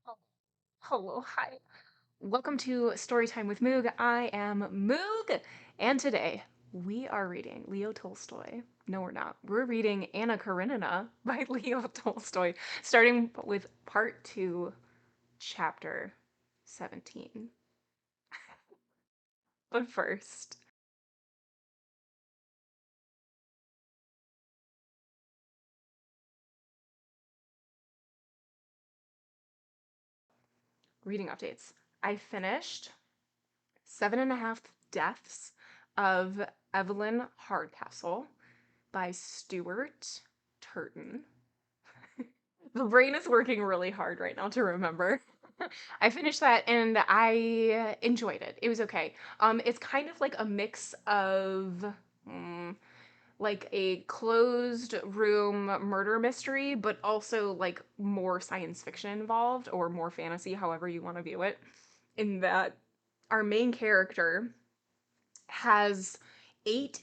Oh, hello, hi. Welcome to Storytime with Moog. I am Moog, and today we are reading Leo Tolstoy. No, we're not. We're reading Anna Karenina by Leo Tolstoy, starting with part 2, chapter 17. But first, reading updates. I finished Seven and a Half Deaths of Evelyn Hardcastle by Stuart Turton. The brain is working really hard right now to remember. I finished that and I enjoyed it. It was okay. It's kind of like a mix of like a closed room murder mystery, but also like more science fiction involved or more fantasy, however you want to view it. In that our main character has 8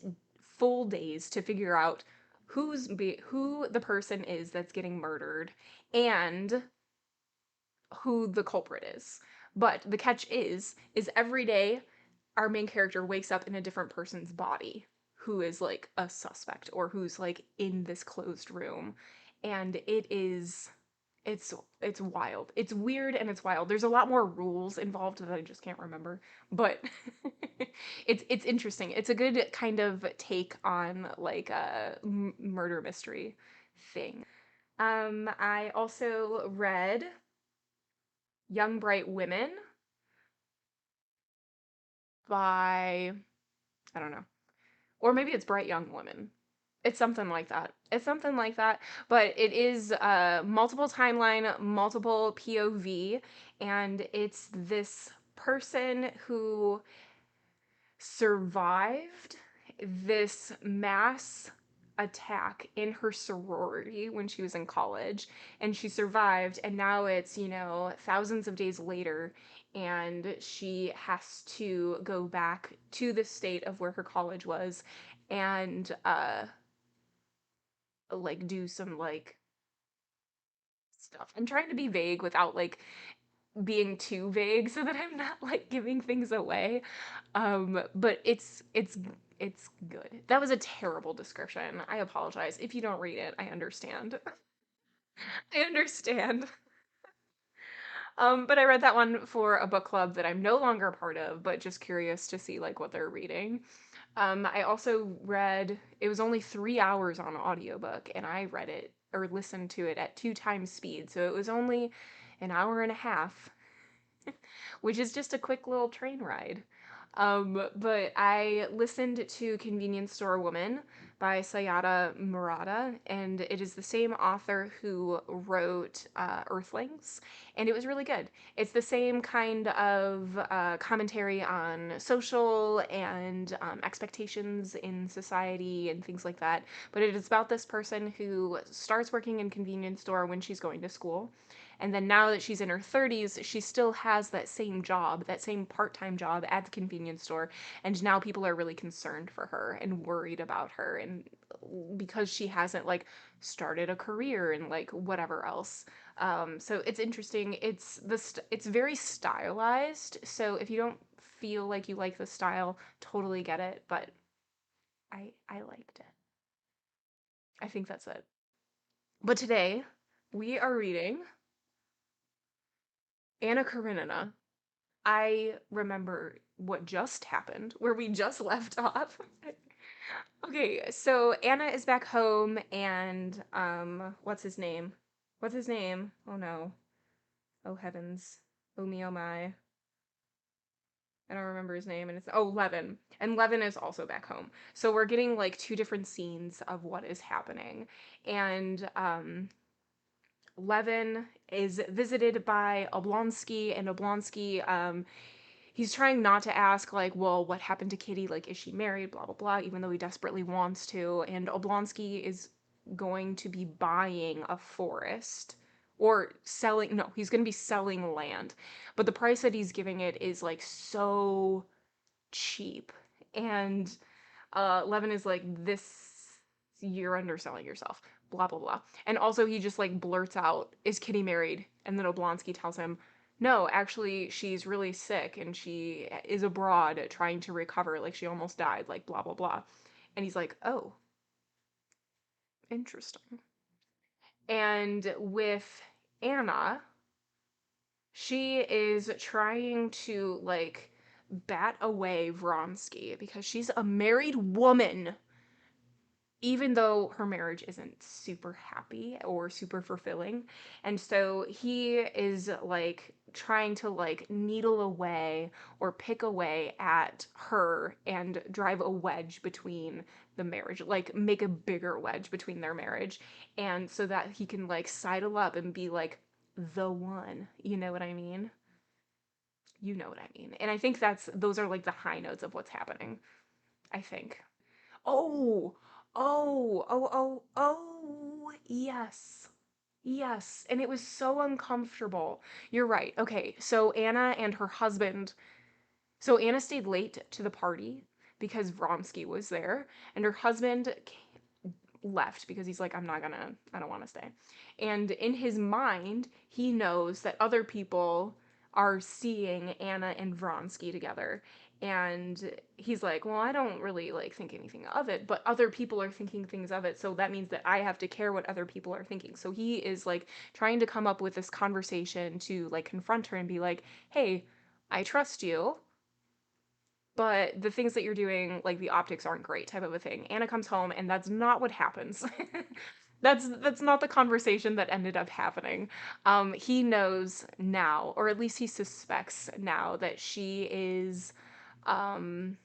full days to figure out who the person is that's getting murdered and who the culprit is. But the catch is every day our main character wakes up in a different person's body who is like a suspect or who's like in this closed room. And it's wild. It's weird and it's wild. There's a lot more rules involved that I just can't remember, but it's interesting. It's a good kind of take on like a murder mystery thing. I also read Young Bright Women by, I don't know, or maybe it's Bright Young Women. It's something like that. It's something like that, but it is multiple timeline, multiple POV, and it's this person who survived this mass attack in her sorority when she was in college, and she survived, and now it's, thousands of days later, and she has to go back to the state of where her college was and like do some like stuff. I'm trying to be vague without like being too vague so that I'm not like giving things away. But it's good. That was a terrible description. I apologize. If you don't read it, I understand. I understand. But I read that one for a book club that I'm no longer a part of, but just curious to see like what they're reading. I also read, it was only 3 hours on audiobook, and I read it or listened to it at 2 times speed. So it was only an hour and a half, which is just a quick little train ride. But I listened to Convenience Store Woman by Sayada Murata, and it is the same author who wrote Earthlings, and it was really good. It's the same kind of commentary on social and expectations in society and things like that, but it is about this person who starts working in convenience store when she's going to school, and then now that she's in her 30s, she still has that same job, that same part time job at the convenience store. And now people are really concerned for her and worried about her. And because she hasn't like started a career and like whatever else. So it's interesting. It's very stylized. So if you don't feel like you like the style, totally get it. But I liked it. I think that's it. But today we are reading Anna Karenina. I remember what just happened, where we just left off. Okay, so Anna is back home and what's his name? What's his name? Oh no. Oh heavens. Oh me oh my. I don't remember his name and it's Levin. And Levin is also back home. So we're getting like two different scenes of what is happening. And Levin is visited by Oblonsky, and Oblonsky he's trying not to ask like, well, what happened to Kitty, like is she married, blah blah blah, even though he desperately wants to. And Oblonsky is going to be buying a forest or selling, no, he's going to be selling land, but the price that he's giving it is like so cheap. And Levin is like, this, you're underselling yourself. blah, blah, blah. And also he just like blurts out, is Kitty married? And then Oblonsky tells him, no, actually, she's really sick and she is abroad trying to recover. Like, she almost died, like, blah, blah, blah. And he's like, oh, interesting. And with Anna, she is trying to, like, bat away Vronsky because she's a married woman, even though her marriage isn't super happy or super fulfilling. And so he is like trying to like needle away or pick away at her and drive a wedge between the marriage, like make a bigger wedge between their marriage. And so that he can like sidle up and be like the one. You know what I mean? You know what I mean. And I think those are like the high notes of what's happening, I think. Oh, yes. Yes. And it was so uncomfortable. You're right. Okay. So Anna and her husband, so Anna stayed late to the party because Vronsky was there, and her husband left because he's like, I don't want to stay. And in his mind, he knows that other people are seeing Anna and Vronsky together. And he's like, well, I don't really like think anything of it, but other people are thinking things of it. So that means that I have to care what other people are thinking. So he is like trying to come up with this conversation to like confront her and be like, hey, I trust you, but the things that you're doing, like the optics aren't great, type of a thing. Anna comes home and that's not what happens. That's not the conversation that ended up happening. He knows now, or at least he suspects now, that she is um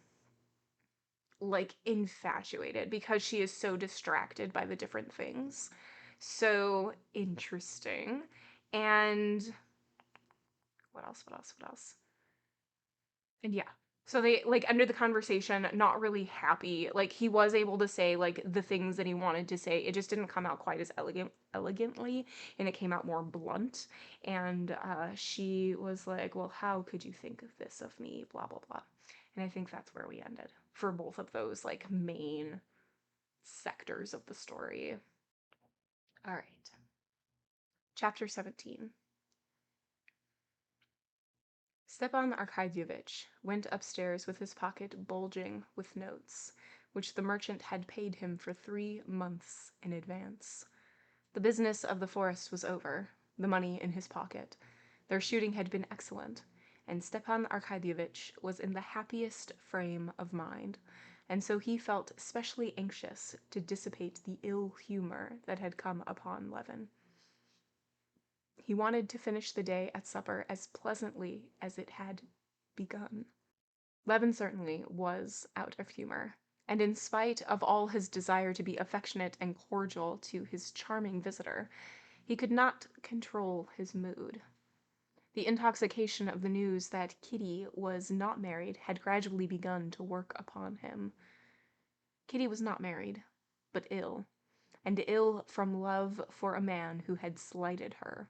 like infatuated because she is so distracted by the different things. So interesting. And what else? And yeah. So they like ended the conversation not really happy. Like he was able to say like the things that he wanted to say. It just didn't come out quite as elegantly, and it came out more blunt. And she was like, "Well, how could you think of this of me?" Blah blah blah. And I think that's where we ended for both of those like main sectors of the story. All right. Chapter 17. Stepan Arkadyevitch went upstairs with his pocket bulging with notes, which the merchant had paid him for 3 months in advance. The business of the forest was over, the money in his pocket. Their shooting had been excellent, and Stepan Arkadyevitch was in the happiest frame of mind, and so he felt specially anxious to dissipate the ill humor that had come upon Levin. He wanted to finish the day at supper as pleasantly as it had begun. Levin certainly was out of humor, and in spite of all his desire to be affectionate and cordial to his charming visitor, he could not control his mood. The intoxication of the news that Kitty was not married had gradually begun to work upon him. Kitty was not married, but ill, and ill from love for a man who had slighted her.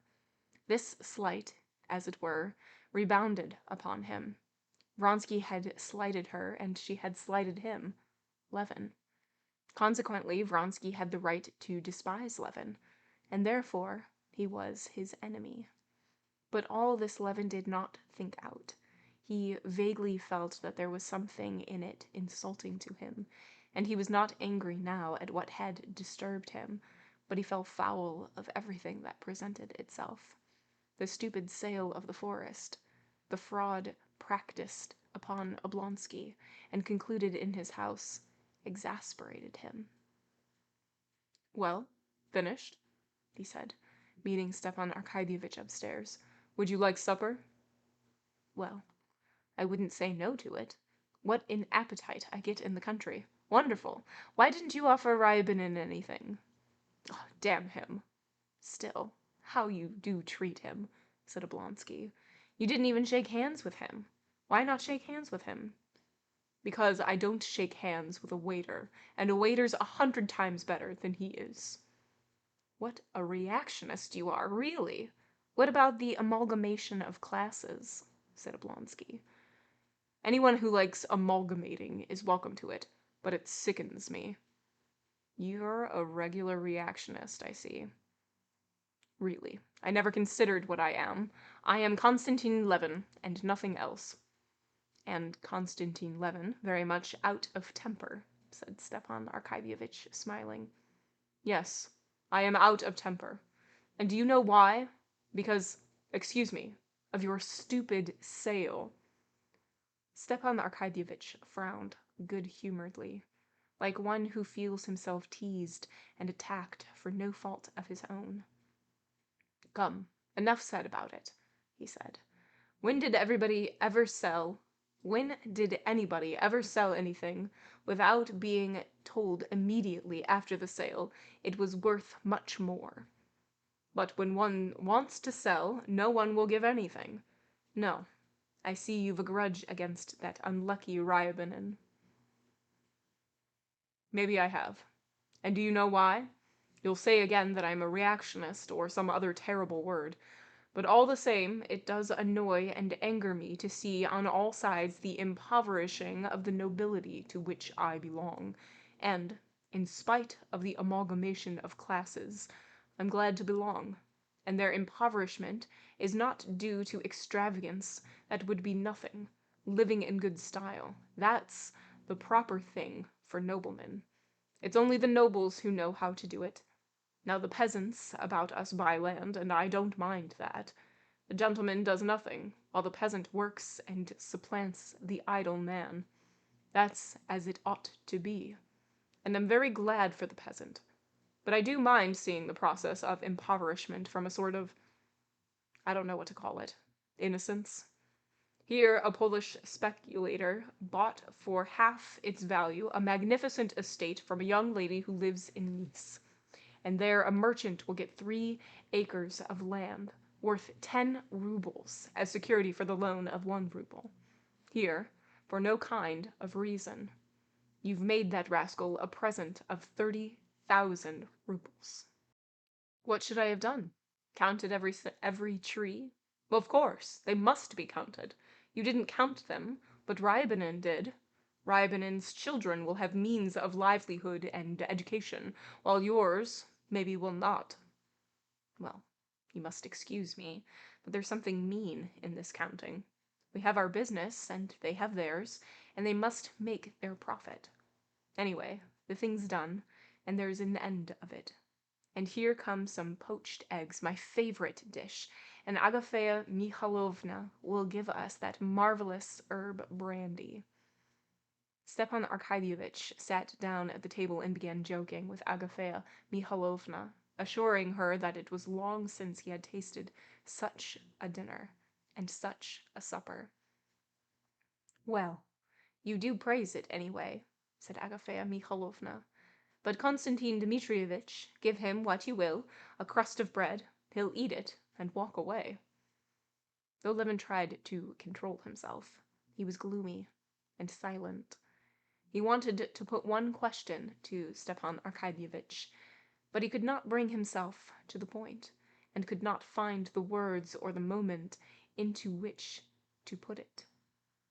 This slight, as it were, rebounded upon him. Vronsky had slighted her, and she had slighted him, Levin. Consequently, Vronsky had the right to despise Levin, and therefore he was his enemy. But all this Levin did not think out. He vaguely felt that there was something in it insulting to him, and he was not angry now at what had disturbed him, but he fell foul of everything that presented itself. The stupid sale of the forest, the fraud practiced upon Oblonsky and concluded in his house, exasperated him. "Well, finished?" he said, meeting Stepan Arkadyevitch upstairs. "Would you like supper?" "Well, I wouldn't say no to it. What an appetite I get in the country! Wonderful! Why didn't you offer Ryabinin anything?" "Oh, damn him!" "Still, how you do treat him," said Oblonsky. "You didn't even shake hands with him. Why not shake hands with him?" "Because I don't shake hands with a waiter, and a waiter's 100 times better than he is." "What a reactionist you are, really! What about the amalgamation of classes?" said Oblonsky. "Anyone who likes amalgamating is welcome to it, but it sickens me." You're a regular reactionist, I see. Really, I never considered what I am. I am Konstantin Levin, and nothing else. And Konstantin Levin, very much out of temper, said Stepan Arkadyevitch, smiling. Yes, I am out of temper. And do you know why? Because, excuse me, of your stupid sale. Stepan Arkadyevitch frowned good-humoredly, like one who feels himself teased and attacked for no fault of his own. Come, enough said about it, he said. When did anybody ever sell anything without being told immediately after the sale it was worth much more? But when one wants to sell, no one will give anything. No, I see you've a grudge against that unlucky Ryabinin. Maybe I have. And do you know why? You'll say again that I'm a reactionist or some other terrible word. But all the same, it does annoy and anger me to see on all sides the impoverishing of the nobility to which I belong, and, in spite of the amalgamation of classes, I'm glad to belong, and their impoverishment is not due to extravagance. That would be nothing. Living in good style, that's the proper thing for noblemen. It's only the nobles who know how to do it. Now the peasants about us buy land, and I don't mind that. The gentleman does nothing, while the peasant works and supplants the idle man. That's as it ought to be. And I'm very glad for the peasant. But I do mind seeing the process of impoverishment from a sort of, I don't know what to call it, innocence. Here a Polish speculator bought for half its value a magnificent estate from a young lady who lives in Nice. And there a merchant will get 3 acres of land, worth 10 rubles, as security for the loan of 1 ruble. Here, for no kind of reason, you've made that rascal a present of 30,000 rubles. What should I have done? Counted every tree? Well, of course, they must be counted. You didn't count them, but Ryabinin did. Ryabinin's children will have means of livelihood and education, while yours maybe will not. Well, you must excuse me, but there's something mean in this counting. We have our business, and they have theirs, and they must make their profit. Anyway, the thing's done, and there's an end of it. And here come some poached eggs, my favorite dish, and Agafea Mikhailovna will give us that marvelous herb brandy. Stepan Arkadyevitch sat down at the table and began joking with Agafea Mikhailovna, assuring her that it was long since he had tasted such a dinner and such a supper. Well, you do praise it anyway, said Agafea Mikhailovna. But Konstantin Dmitrievitch, give him what you will, a crust of bread, he'll eat it and walk away. Though Levin tried to control himself, he was gloomy and silent. He wanted to put one question to Stepan Arkadyevitch, but he could not bring himself to the point, and could not find the words or the moment into which to put it.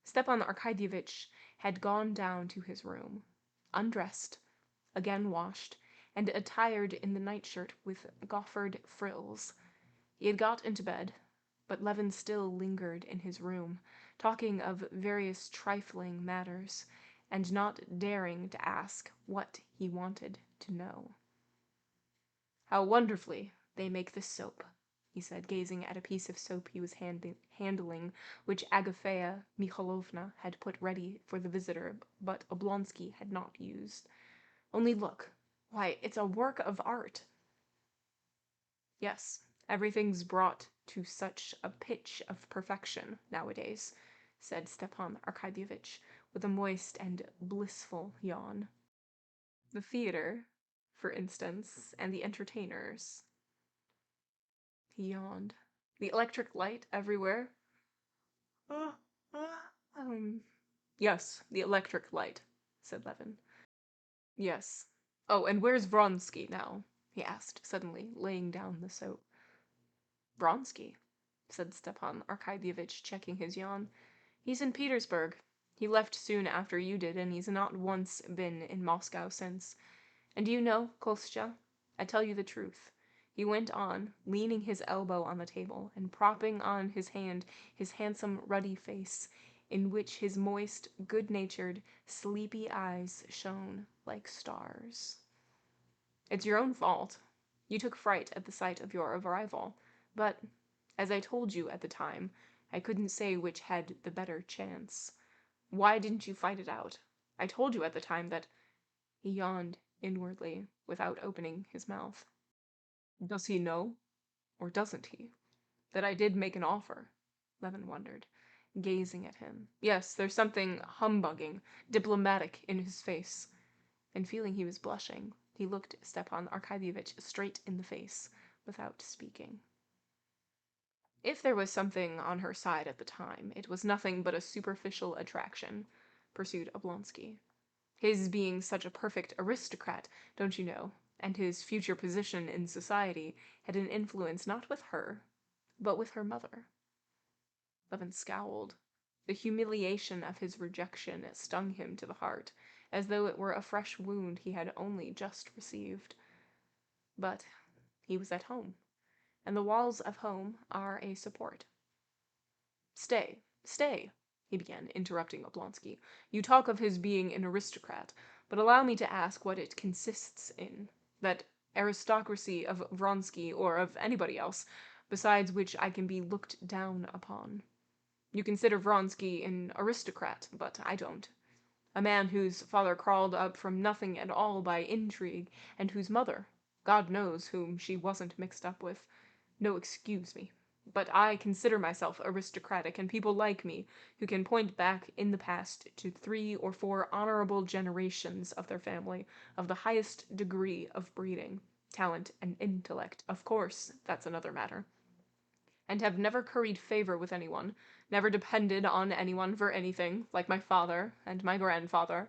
Stepan Arkadyevitch had gone down to his room, undressed, again washed, and attired in the nightshirt with goffered frills. He had got into bed, but Levin still lingered in his room, talking of various trifling matters, and not daring to ask what he wanted to know. How wonderfully they make this soap, he said, gazing at a piece of soap he was handling, which Agafea Mikhailovna had put ready for the visitor, but Oblonsky had not used. Only look. Why, it's a work of art. Yes, everything's brought to such a pitch of perfection nowadays, said Stepan Arkadyevitch, with a moist and blissful yawn. The theater, for instance, and the entertainers. He yawned. The electric light everywhere. Yes, the electric light, said Levin. Yes. Oh, and where's Vronsky now? He asked, suddenly, laying down the soap. Vronsky, said Stepan Arkadyevitch, checking his yawn. He's in Petersburg. He left soon after you did, and he's not once been in Moscow since. And do you know, Kostya, I tell you the truth. He went on, leaning his elbow on the table and propping on his hand his handsome, ruddy face, in which his moist, good-natured, sleepy eyes shone like stars. It's your own fault. You took fright at the sight of your arrival, but, as I told you at the time, I couldn't say which had the better chance. Why didn't you fight it out? I told you at the time that... He yawned inwardly, without opening his mouth. Does he know, or doesn't he, that I did make an offer? Levin wondered, gazing at him. Yes, there's something humbugging, diplomatic in his face. And feeling he was blushing, he looked Stepan Arkadyevitch straight in the face, without speaking. If there was something on her side at the time, it was nothing but a superficial attraction, pursued Oblonsky. His being such a perfect aristocrat, don't you know, and his future position in society had an influence not with her, but with her mother. Levin scowled. The humiliation of his rejection stung him to the heart, as though it were a fresh wound he had only just received. But he was at home, and the walls of home are a support. Stay, stay, he began, interrupting Oblonsky. You talk of his being an aristocrat, but allow me to ask what it consists in. That aristocracy of Vronsky or of anybody else, besides which I can be looked down upon. You consider Vronsky an aristocrat, but I don't. A man whose father crawled up from nothing at all by intrigue, and whose mother, God knows whom she wasn't mixed up with. No, excuse me, but I consider myself aristocratic, and people like me, who can point back in the past to 3 or 4 honorable generations of their family, of the highest degree of breeding, talent, and intellect, of course, that's another matter, and have never curried favor with anyone, never depended on anyone for anything, like my father and my grandfather,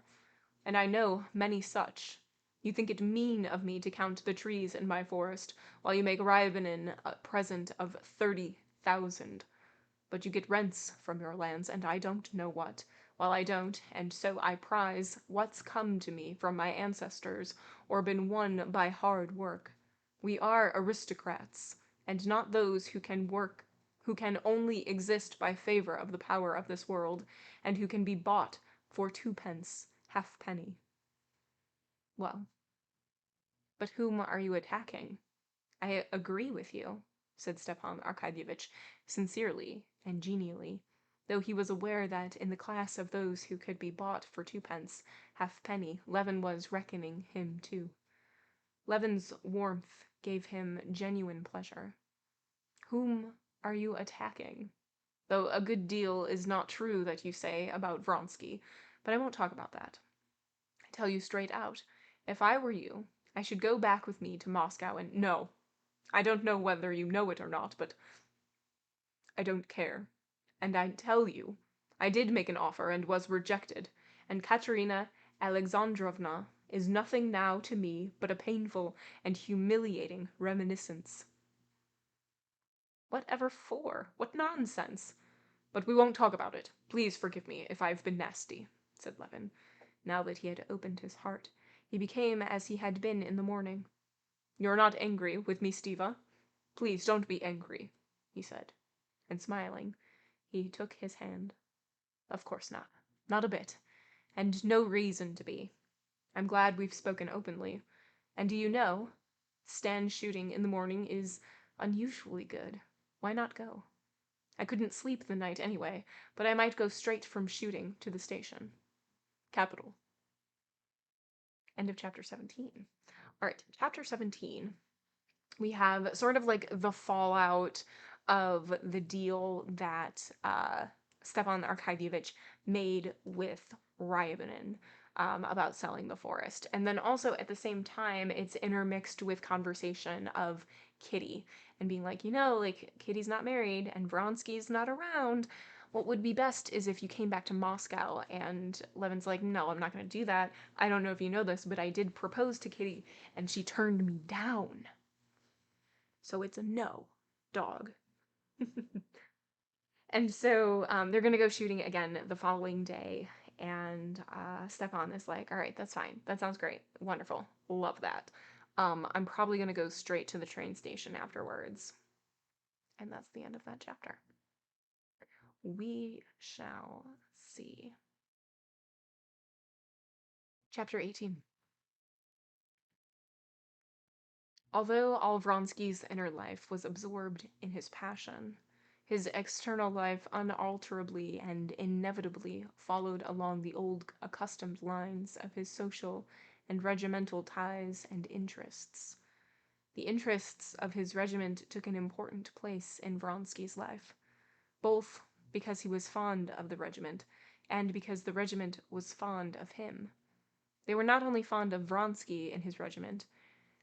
and I know many such. You think it mean of me to count the trees in my forest, while you make Ryabinin a present of 30,000. But you get rents from your lands, and I don't know what, while I don't, and so I prize what's come to me from my ancestors, or been won by hard work. We are aristocrats, and not those who can work, who can only exist by favor of the power of this world, and who can be bought for 2 pence halfpenny. Well, but whom are you attacking? I agree with you, said Stepan Arkadyevitch, sincerely and genially, though he was aware that in the class of those who could be bought for 2 pence halfpenny, Levin was reckoning him too. Levin's warmth gave him genuine pleasure. Whom are you attacking? Though a good deal is not true that you say about Vronsky, but I won't talk about that. I tell you straight out, if I were you, I should go back with me to Moscow and... No, I don't know whether you know it or not, but I don't care. And I tell you, I did make an offer and was rejected, and Katerina Alexandrovna is nothing now to me but a painful and humiliating reminiscence. Whatever for? What nonsense! But we won't talk about it. Please forgive me if I've been nasty, said Levin. Now that he had opened his heart, he became as he had been in the morning. You're not angry with me, Stiva? Please don't be angry, he said, and smiling, he took his hand. Of course not. Not a bit. And no reason to be. I'm glad we've spoken openly. And do you know, stand shooting in the morning is unusually good. Why not go? I couldn't sleep the night anyway, but I might go straight from shooting to the station. Capital. End of chapter 17. All right, chapter 17. We have sort of like the fallout of the deal that Stepan Arkadyevitch made with Ryabinin about selling the forest. And then also at the same time, it's intermixed with conversation of Kitty and being like, you know, like Kitty's not married and Vronsky's not around. What would be best is if you came back to Moscow. And Levin's like, no, I'm not going to do that. I don't know if you know this, but I did propose to Kitty and she turned me down. So it's a no, dog. And so they're going to go shooting again the following day. And Stepan is like, all right, that's fine. That sounds great. Wonderful. Love that. I'm probably going to go straight to the train station afterwards. And that's the end of that chapter. We shall see. Chapter 18. Although all Vronsky's inner life was absorbed in his passion, his external life unalterably and inevitably followed along the old accustomed lines of his social and regimental ties and interests. The interests of his regiment took an important place in Vronsky's life, both because he was fond of the regiment and because the regiment was fond of him. They were not only fond of Vronsky in his regiment,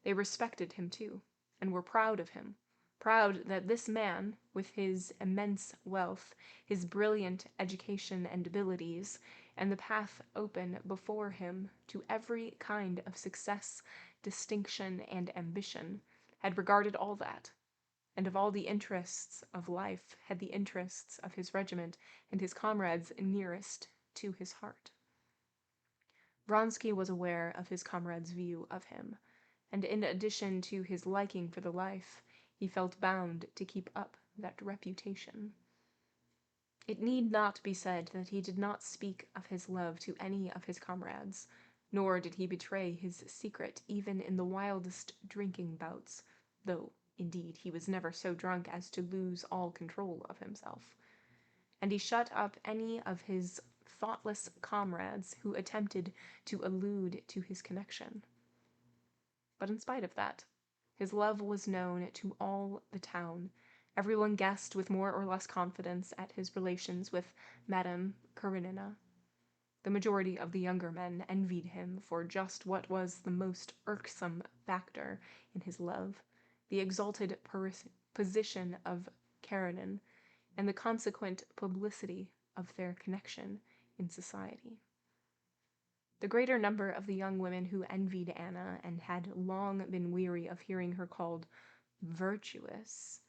they respected him too, and were proud of him, proud that this man, with his immense wealth, his brilliant education and abilities, and the path open before him to every kind of success, distinction, and ambition, had regarded all that, and of all the interests of life had the interests of his regiment and his comrades nearest to his heart. Vronsky was aware of his comrades' view of him, and in addition to his liking for the life, he felt bound to keep up that reputation. It need not be said that he did not speak of his love to any of his comrades, nor did he betray his secret even in the wildest drinking bouts, though, indeed, he was never so drunk as to lose all control of himself. And he shut up any of his thoughtless comrades who attempted to allude to his connection. But in spite of that, his love was known to all the town. Everyone guessed with more or less confidence at his relations with Madame Karenina. The majority of the younger men envied him for just what was the most irksome factor in his love, the exalted position of Karenin, and the consequent publicity of their connection in society. The greater number of the young women who envied Anna and had long been weary of hearing her called virtuous,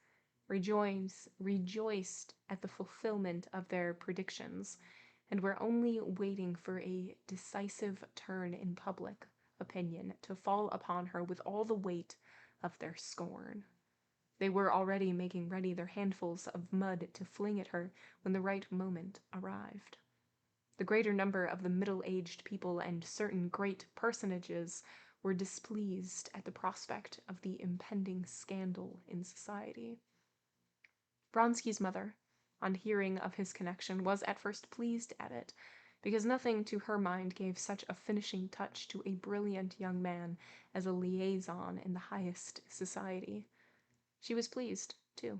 rejoiced at the fulfillment of their predictions, and were only waiting for a decisive turn in public opinion to fall upon her with all the weight of their scorn. They were already making ready their handfuls of mud to fling at her when the right moment arrived. The greater number of the middle-aged people and certain great personages were displeased at the prospect of the impending scandal in society. Vronsky's mother, on hearing of his connection, was at first pleased at it, because nothing to her mind gave such a finishing touch to a brilliant young man as a liaison in the highest society. She was pleased, too,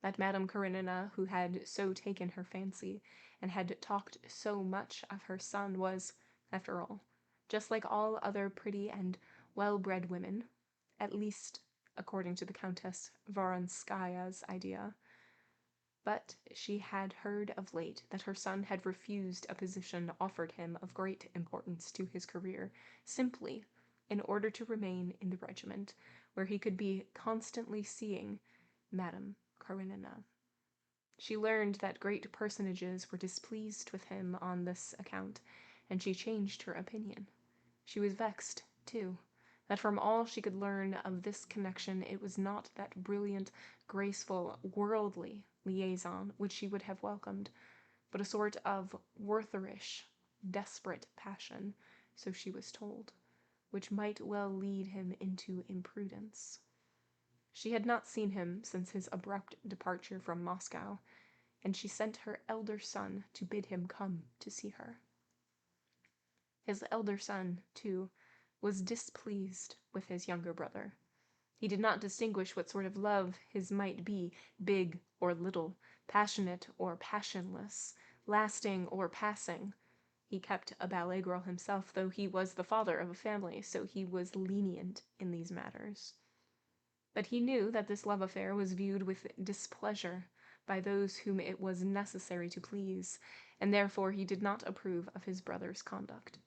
that Madame Karenina, who had so taken her fancy, and had talked so much of her son, was, after all, just like all other pretty and well-bred women, at least according to the Countess Voronskaya's idea. But she had heard of late that her son had refused a position offered him of great importance to his career, simply in order to remain in the regiment, where he could be constantly seeing Madame Karenina. She learned that great personages were displeased with him on this account, and she changed her opinion. She was vexed, too, that from all she could learn of this connection it was not that brilliant, graceful, worldly liaison which she would have welcomed, but a sort of Wertherish, desperate passion, so she was told, which might well lead him into imprudence. She had not seen him since his abrupt departure from Moscow, and she sent her elder son to bid him come to see her. His elder son, too, was displeased with his younger brother. He did not distinguish what sort of love his might be, big or little, passionate or passionless, lasting or passing. He kept a ballet girl himself, though he was the father of a family, so he was lenient in these matters. But he knew that this love affair was viewed with displeasure by those whom it was necessary to please, and therefore he did not approve of his brother's conduct.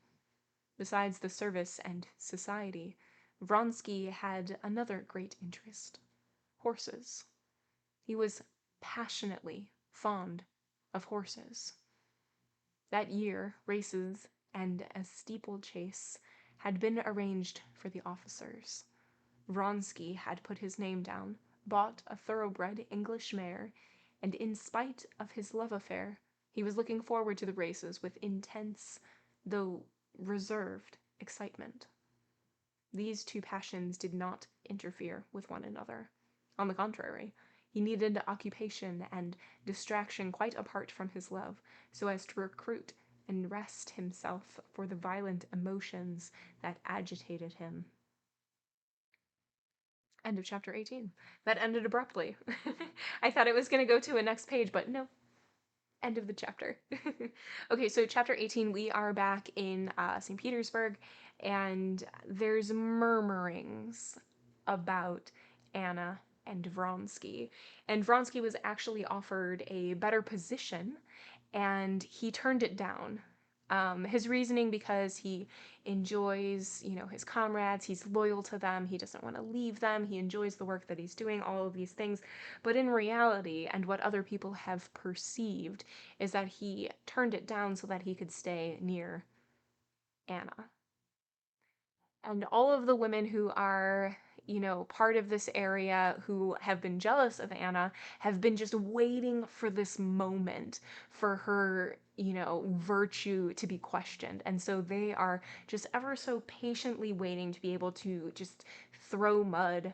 Besides the service and society, Vronsky had another great interest: horses. He was passionately fond of horses. That year, races and a steeplechase had been arranged for the officers. Vronsky had put his name down, bought a thoroughbred English mare, and in spite of his love affair, he was looking forward to the races with intense, though reserved, excitement. These two passions did not interfere with one another. On the contrary, he needed occupation and distraction quite apart from his love, so as to recruit and rest himself for the violent emotions that agitated him. End of chapter 18. That ended abruptly. I thought it was going to go to a next page, but no. End of the chapter. Okay, so chapter 18, we are back in St. Petersburg, and there's murmurings about Anna and Vronsky. And Vronsky was actually offered a better position, and he turned it down. His reasoning, because he enjoys, his comrades, he's loyal to them, he doesn't want to leave them, he enjoys the work that he's doing, all of these things. But in reality, and what other people have perceived, is that he turned it down so that he could stay near Anna. And all of the women who are, part of this area who have been jealous of Anna have been just waiting for this moment for her, virtue to be questioned. And so they are just ever so patiently waiting to be able to just throw mud,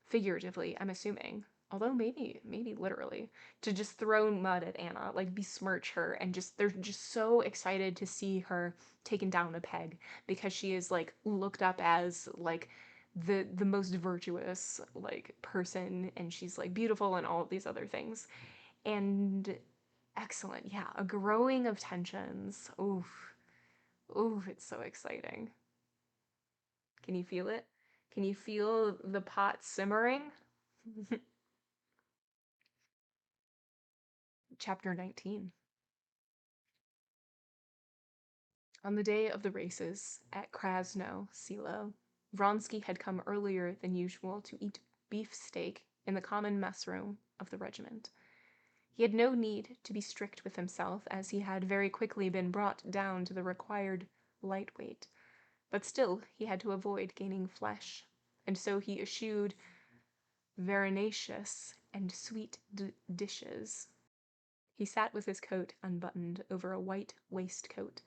figuratively, I'm assuming. Although maybe literally, to just throw mud at Anna, like besmirch her, and they're just so excited to see her taken down a peg because she is like looked up as like the most virtuous like person, and she's like beautiful and all of these other things. And excellent, yeah, a growing of tensions. Oof, oof, it's so exciting. Can you feel it? Can you feel the pot simmering? Chapter 19. On the day of the races at Krasno Selo, Vronsky had come earlier than usual to eat beefsteak in the common mess room of the regiment. He had no need to be strict with himself, as he had very quickly been brought down to the required light weight, but still he had to avoid gaining flesh, and so he eschewed verinaceous and sweet dishes. He sat with his coat unbuttoned over a white waistcoat,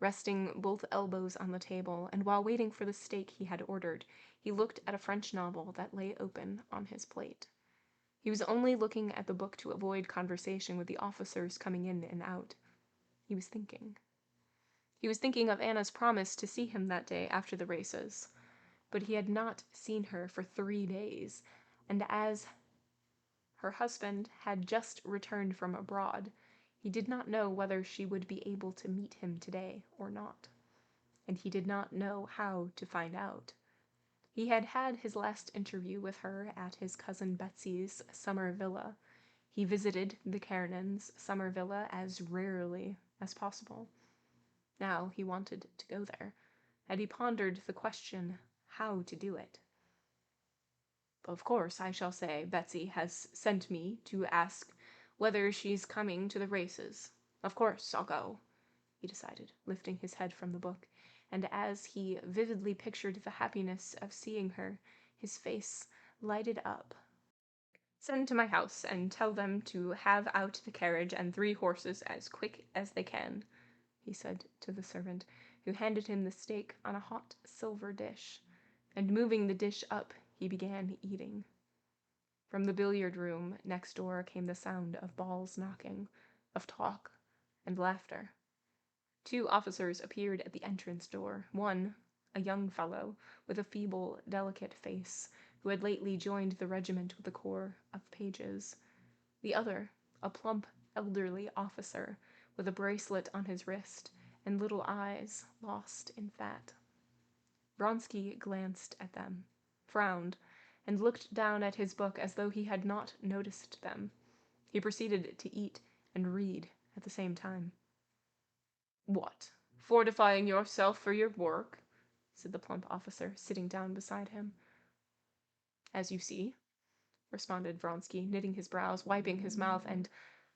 resting both elbows on the table, and while waiting for the steak he had ordered, he looked at a French novel that lay open on his plate. He was only looking at the book to avoid conversation with the officers coming in and out. He was thinking. He was thinking of Anna's promise to see him that day after the races, but he had not seen her for 3 days, and as her husband had just returned from abroad, he did not know whether she would be able to meet him today or not, and he did not know how to find out. He had had his last interview with her at his cousin Betsy's summer villa. He visited the Karenins' summer villa as rarely as possible. Now he wanted to go there, and he pondered the question how to do it. Of course, I shall say Betsy has sent me to ask whether she's coming to the races. Of course I'll go, he decided, lifting his head from the book, and as he vividly pictured the happiness of seeing her, his face lighted up. Send to my house and tell them to have out the carriage and 3 horses as quick as they can, he said to the servant, who handed him the steak on a hot silver dish, and moving the dish up, he began eating. From the billiard room next door came the sound of balls knocking, of talk and laughter. 2 officers appeared at the entrance door, one, a young fellow, with a feeble, delicate face, who had lately joined the regiment with a corps of pages. The other, a plump, elderly officer, with a bracelet on his wrist, and little eyes lost in fat. Vronsky glanced at them, frowned, and looked down at his book as though he had not noticed them. He proceeded to eat and read at the same time. "What, fortifying yourself for your work?" said the plump officer, sitting down beside him. "As you see," responded Vronsky, knitting his brows, wiping his mouth, and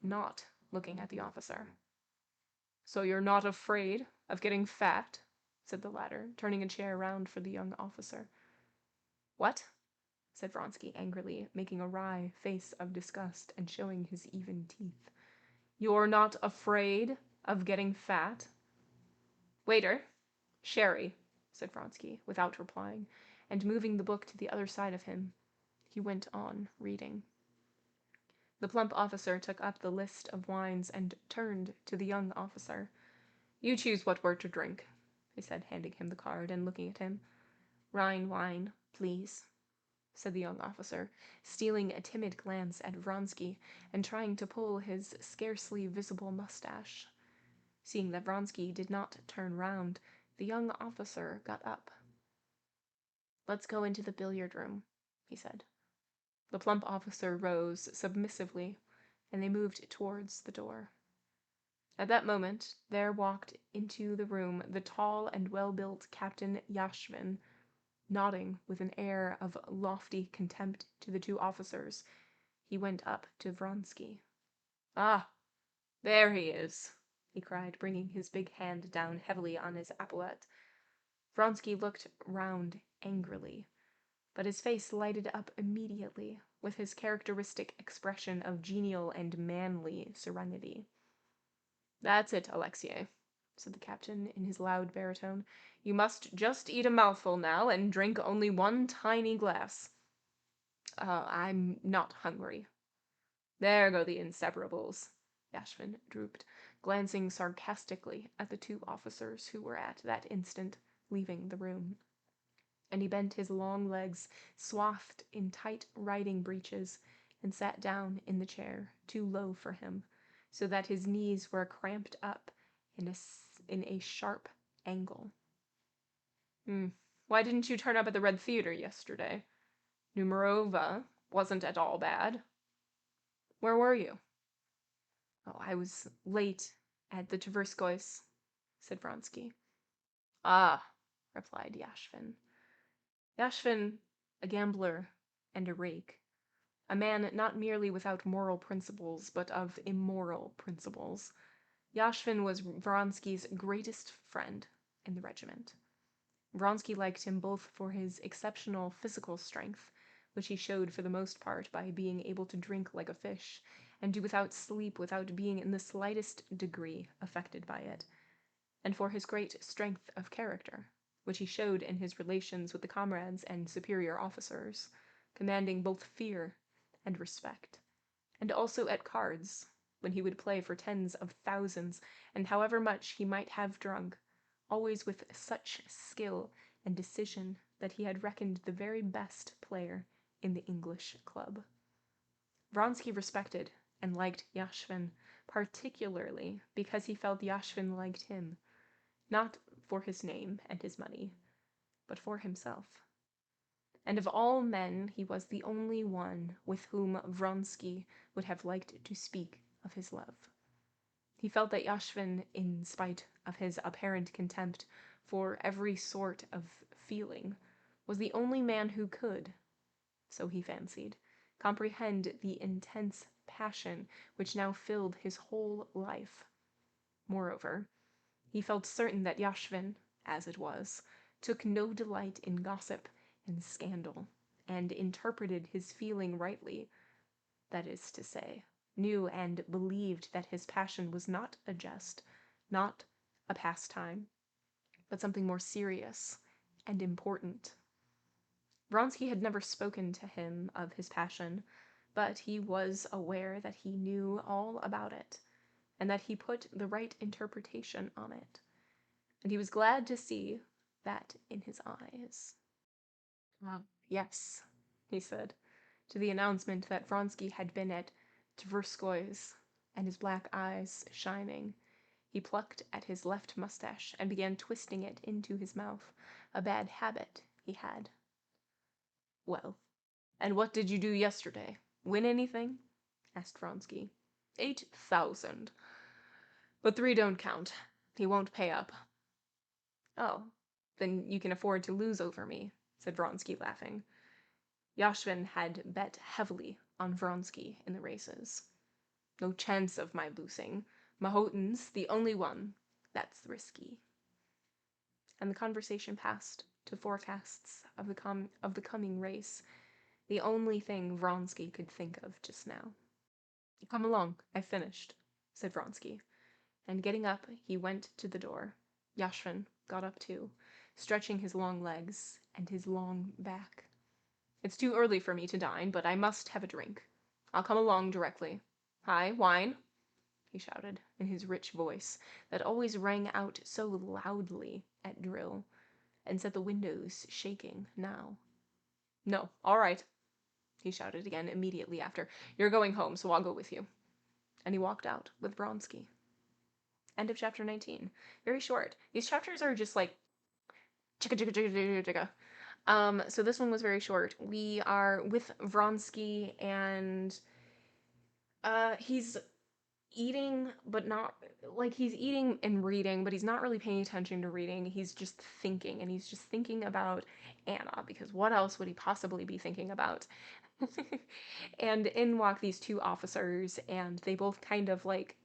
not looking at the officer. So you're not afraid of getting fat? Said the latter, turning a chair round for the young officer. What? Said Vronsky angrily, making a wry face of disgust and showing his even teeth. You're not afraid of getting fat? Waiter, sherry, said Vronsky, without replying, and moving the book to the other side of him. He went on reading. The plump officer took up the list of wines and turned to the young officer. You choose what we're to drink, he said, handing him the card and looking at him. Rhine wine, please, said the young officer, stealing a timid glance at Vronsky and trying to pull his scarcely visible mustache. Seeing that Vronsky did not turn round, the young officer got up. Let's go into the billiard room, he said. The plump officer rose submissively, and they moved towards the door. At that moment, there walked into the room the tall and well-built Captain Yashvin, nodding with an air of lofty contempt to the two officers. He went up to Vronsky. Ah, there he is, he cried, bringing his big hand down heavily on his epaulette. Vronsky looked round angrily, but his face lighted up immediately with his characteristic expression of genial and manly serenity. That's it, Alexei, said the captain in his loud baritone. You must just eat a mouthful now and drink only one tiny glass. I'm not hungry. There go the inseparables. Yashvin drooped, glancing sarcastically at the two officers who were at that instant leaving the room. And he bent his long legs, swathed in tight riding breeches, and sat down in the chair, too low for him, so that his knees were cramped up in a sharp angle. Why didn't you turn up at the Red Theatre yesterday? Numerova wasn't at all bad. Where were you? Oh, I was late at the Tverskoys, said Vronsky. Ah, replied Yashvin. Yashvin, a gambler and a rake, a man not merely without moral principles, but of immoral principles. Yashvin was Vronsky's greatest friend in the regiment. Vronsky liked him both for his exceptional physical strength, which he showed for the most part by being able to drink like a fish, and do without sleep without being in the slightest degree affected by it, and for his great strength of character, which he showed in his relations with the comrades and superior officers, commanding both fear and respect, and also at cards, when he would play for tens of thousands, and however much he might have drunk, always with such skill and decision that he had reckoned the very best player in the English club. Vronsky respected and liked Yashvin, particularly because he felt Yashvin liked him, not for his name and his money, but for himself. And of all men he was the only one with whom Vronsky would have liked to speak of his love. He felt that Yashvin, in spite of his apparent contempt for every sort of feeling, was the only man who could, so he fancied, comprehend the intense passion which now filled his whole life. Moreover, he felt certain that Yashvin, as it was, took no delight in gossip and scandal, and interpreted his feeling rightly, that is to say, knew and believed that his passion was not a jest, not a pastime, but something more serious and important. Vronsky had never spoken to him of his passion, but he was aware that he knew all about it, and that he put the right interpretation on it, and he was glad to see that in his eyes. Yes, he said, to the announcement that Vronsky had been at Tverskoy's, and his black eyes shining, he plucked at his left mustache and began twisting it into his mouth, a bad habit he had. Well, and what did you do yesterday? Win anything? Asked Vronsky. 8,000. But 3 don't count. He won't pay up. Oh, then you can afford to lose over me, said Vronsky, laughing. Yashvin had bet heavily on Vronsky in the races. No chance of my losing. Mahotin's the only one, That's risky. And the conversation passed to forecasts of the coming race, the only thing Vronsky could think of just now. Come along, I've finished, said Vronsky, and getting up, he went to the door. Yashvin got up too, stretching his long legs and his long back. It's too early for me to dine, but I must have a drink. I'll come along directly. Hi, wine? He shouted, in his rich voice, that always rang out so loudly at drill, and set the windows shaking now. No, all right, he shouted again immediately after. You're going home, so I'll go with you. And he walked out with Vronsky. End of chapter 19. Very short. These chapters are just like chicka chicka chicka chicka chicka. So this one was very short. We are with Vronsky, and he's eating, but not like he's eating and reading, but he's not really paying attention to reading. He's just thinking, and he's just thinking about Anna, because what else would he possibly be thinking about? And in walk these two officers, and they both kind of like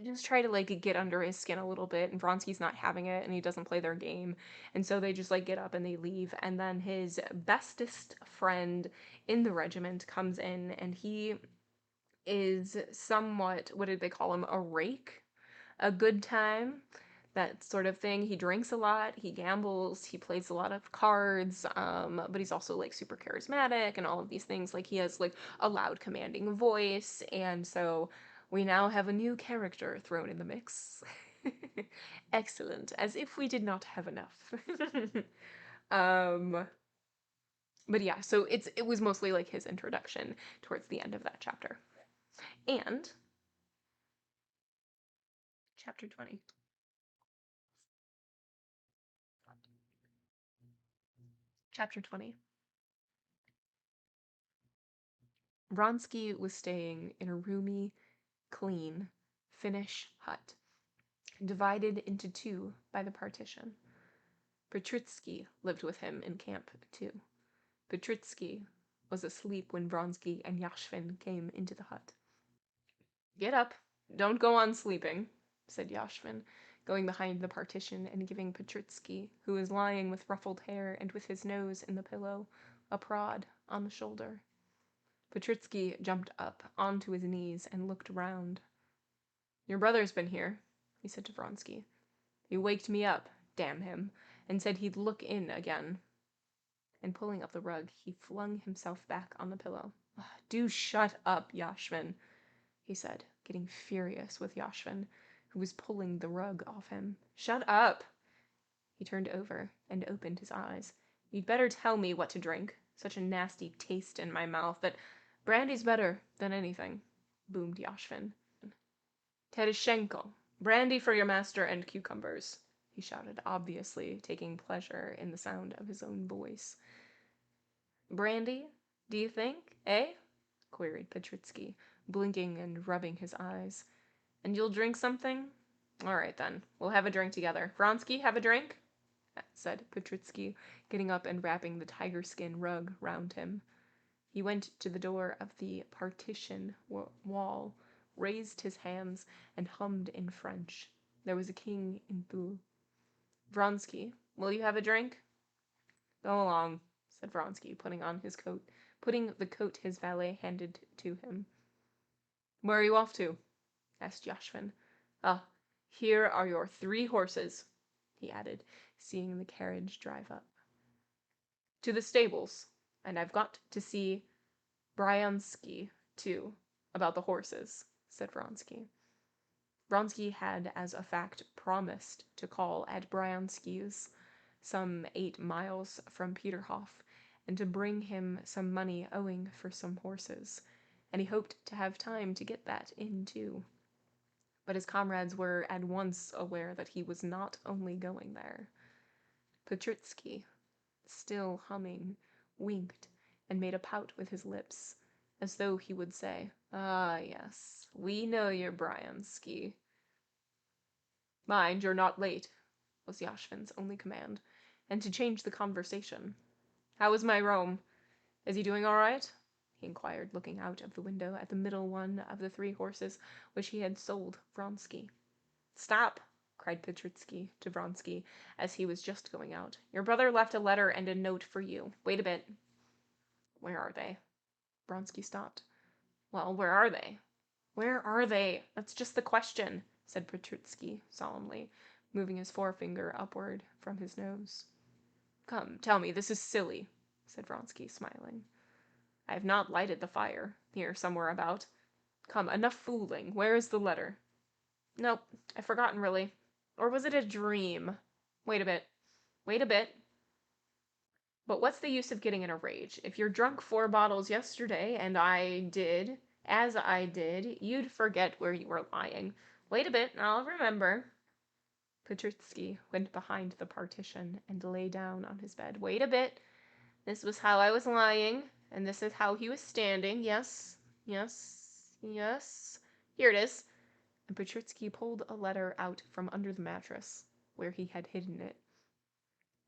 just try to like get under his skin a little bit, and Vronsky's not having it, and he doesn't play their game, and so they just like get up and they leave. And then his bestest friend in the regiment comes in, and he is somewhat, what did they call him, a rake, a good time, that sort of thing. He drinks a lot, he gambles, he plays a lot of cards, but he's also like super charismatic and all of these things. Like he has like a loud commanding voice, and so we now have a new character thrown in the mix. Excellent, as if we did not have enough. um but yeah, so it was mostly like his introduction towards the end of that chapter. And chapter 20. Chapter 20. Vronsky was staying in a roomy, clean, Finnish hut, divided into two by the partition. Petritsky lived with him in camp, too. Petritsky was asleep when Vronsky and Yashvin came into the hut. Get up. Don't go on sleeping, said Yashvin, going behind the partition and giving Petritsky, who was lying with ruffled hair and with his nose in the pillow, a prod on the shoulder. Petritsky jumped up onto his knees and looked round. Your brother's been here, he said to Vronsky. He waked me up, damn him, and said he'd look in again. And pulling up the rug, he flung himself back on the pillow. Do shut up, Yashvin, he said, getting furious with Yashvin, who was pulling the rug off him. Shut up! He turned over and opened his eyes. You'd better tell me what to drink. Such a nasty taste in my mouth that brandy's better than anything, boomed Yashvin. Tereshenko, brandy for your master and cucumbers, he shouted, obviously taking pleasure in the sound of his own voice. Brandy, do you think, eh? Queried Petritsky, blinking and rubbing his eyes. And you'll drink something? All right, then. We'll have a drink together. Vronsky, have a drink? Said Petritsky, getting up and wrapping the tiger-skin rug round him. He went to the door of the partition wall, raised his hands, and hummed in French. There was a king in blue. Vronsky, will you have a drink? Go along, said Vronsky, putting the coat his valet handed to him. Where are you off to? Asked Yashvin. Ah, here are your 3 horses, he added, seeing the carriage drive up. To the stables, and I've got to see Bryansky, too, about the horses, said Vronsky. Vronsky had, as a fact, promised to call at Bryansky's, some 8 miles from Peterhof, and to bring him some money owing for some horses, and he hoped to have time to get that in, too. But his comrades were at once aware that he was not only going there. Petritsky, still humming, winked and made a pout with his lips, as though he would say, Ah, yes, we know your Bryansky. Mind, you're not late, was Yashvin's only command, and to change the conversation. How is my roam? Is he doing all right? He inquired, looking out of the window at the middle one of the 3 horses which he had sold Vronsky. Stop, cried Petritsky to Vronsky as he was just going out. Your brother left a letter and a note for you. Wait a bit. Where are they? Vronsky stopped. Well, where are they? Where are they? That's just the question, said Petritsky solemnly, moving his forefinger upward from his nose. Come, tell me, this is silly, said Vronsky, smiling. I have not lighted the fire, here somewhere about. Come, enough fooling. Where is the letter? Nope, I've forgotten really. Or was it a dream? Wait a bit. Wait a bit. But what's the use of getting in a rage? If you're drunk 4 bottles yesterday, and as I did, you'd forget where you were lying. Wait a bit, and I'll remember. Petritsky went behind the partition and lay down on his bed. Wait a bit. This was how I was lying, and this is how he was standing. Yes, yes, yes. Here it is. And Petritsky pulled a letter out from under the mattress, where he had hidden it.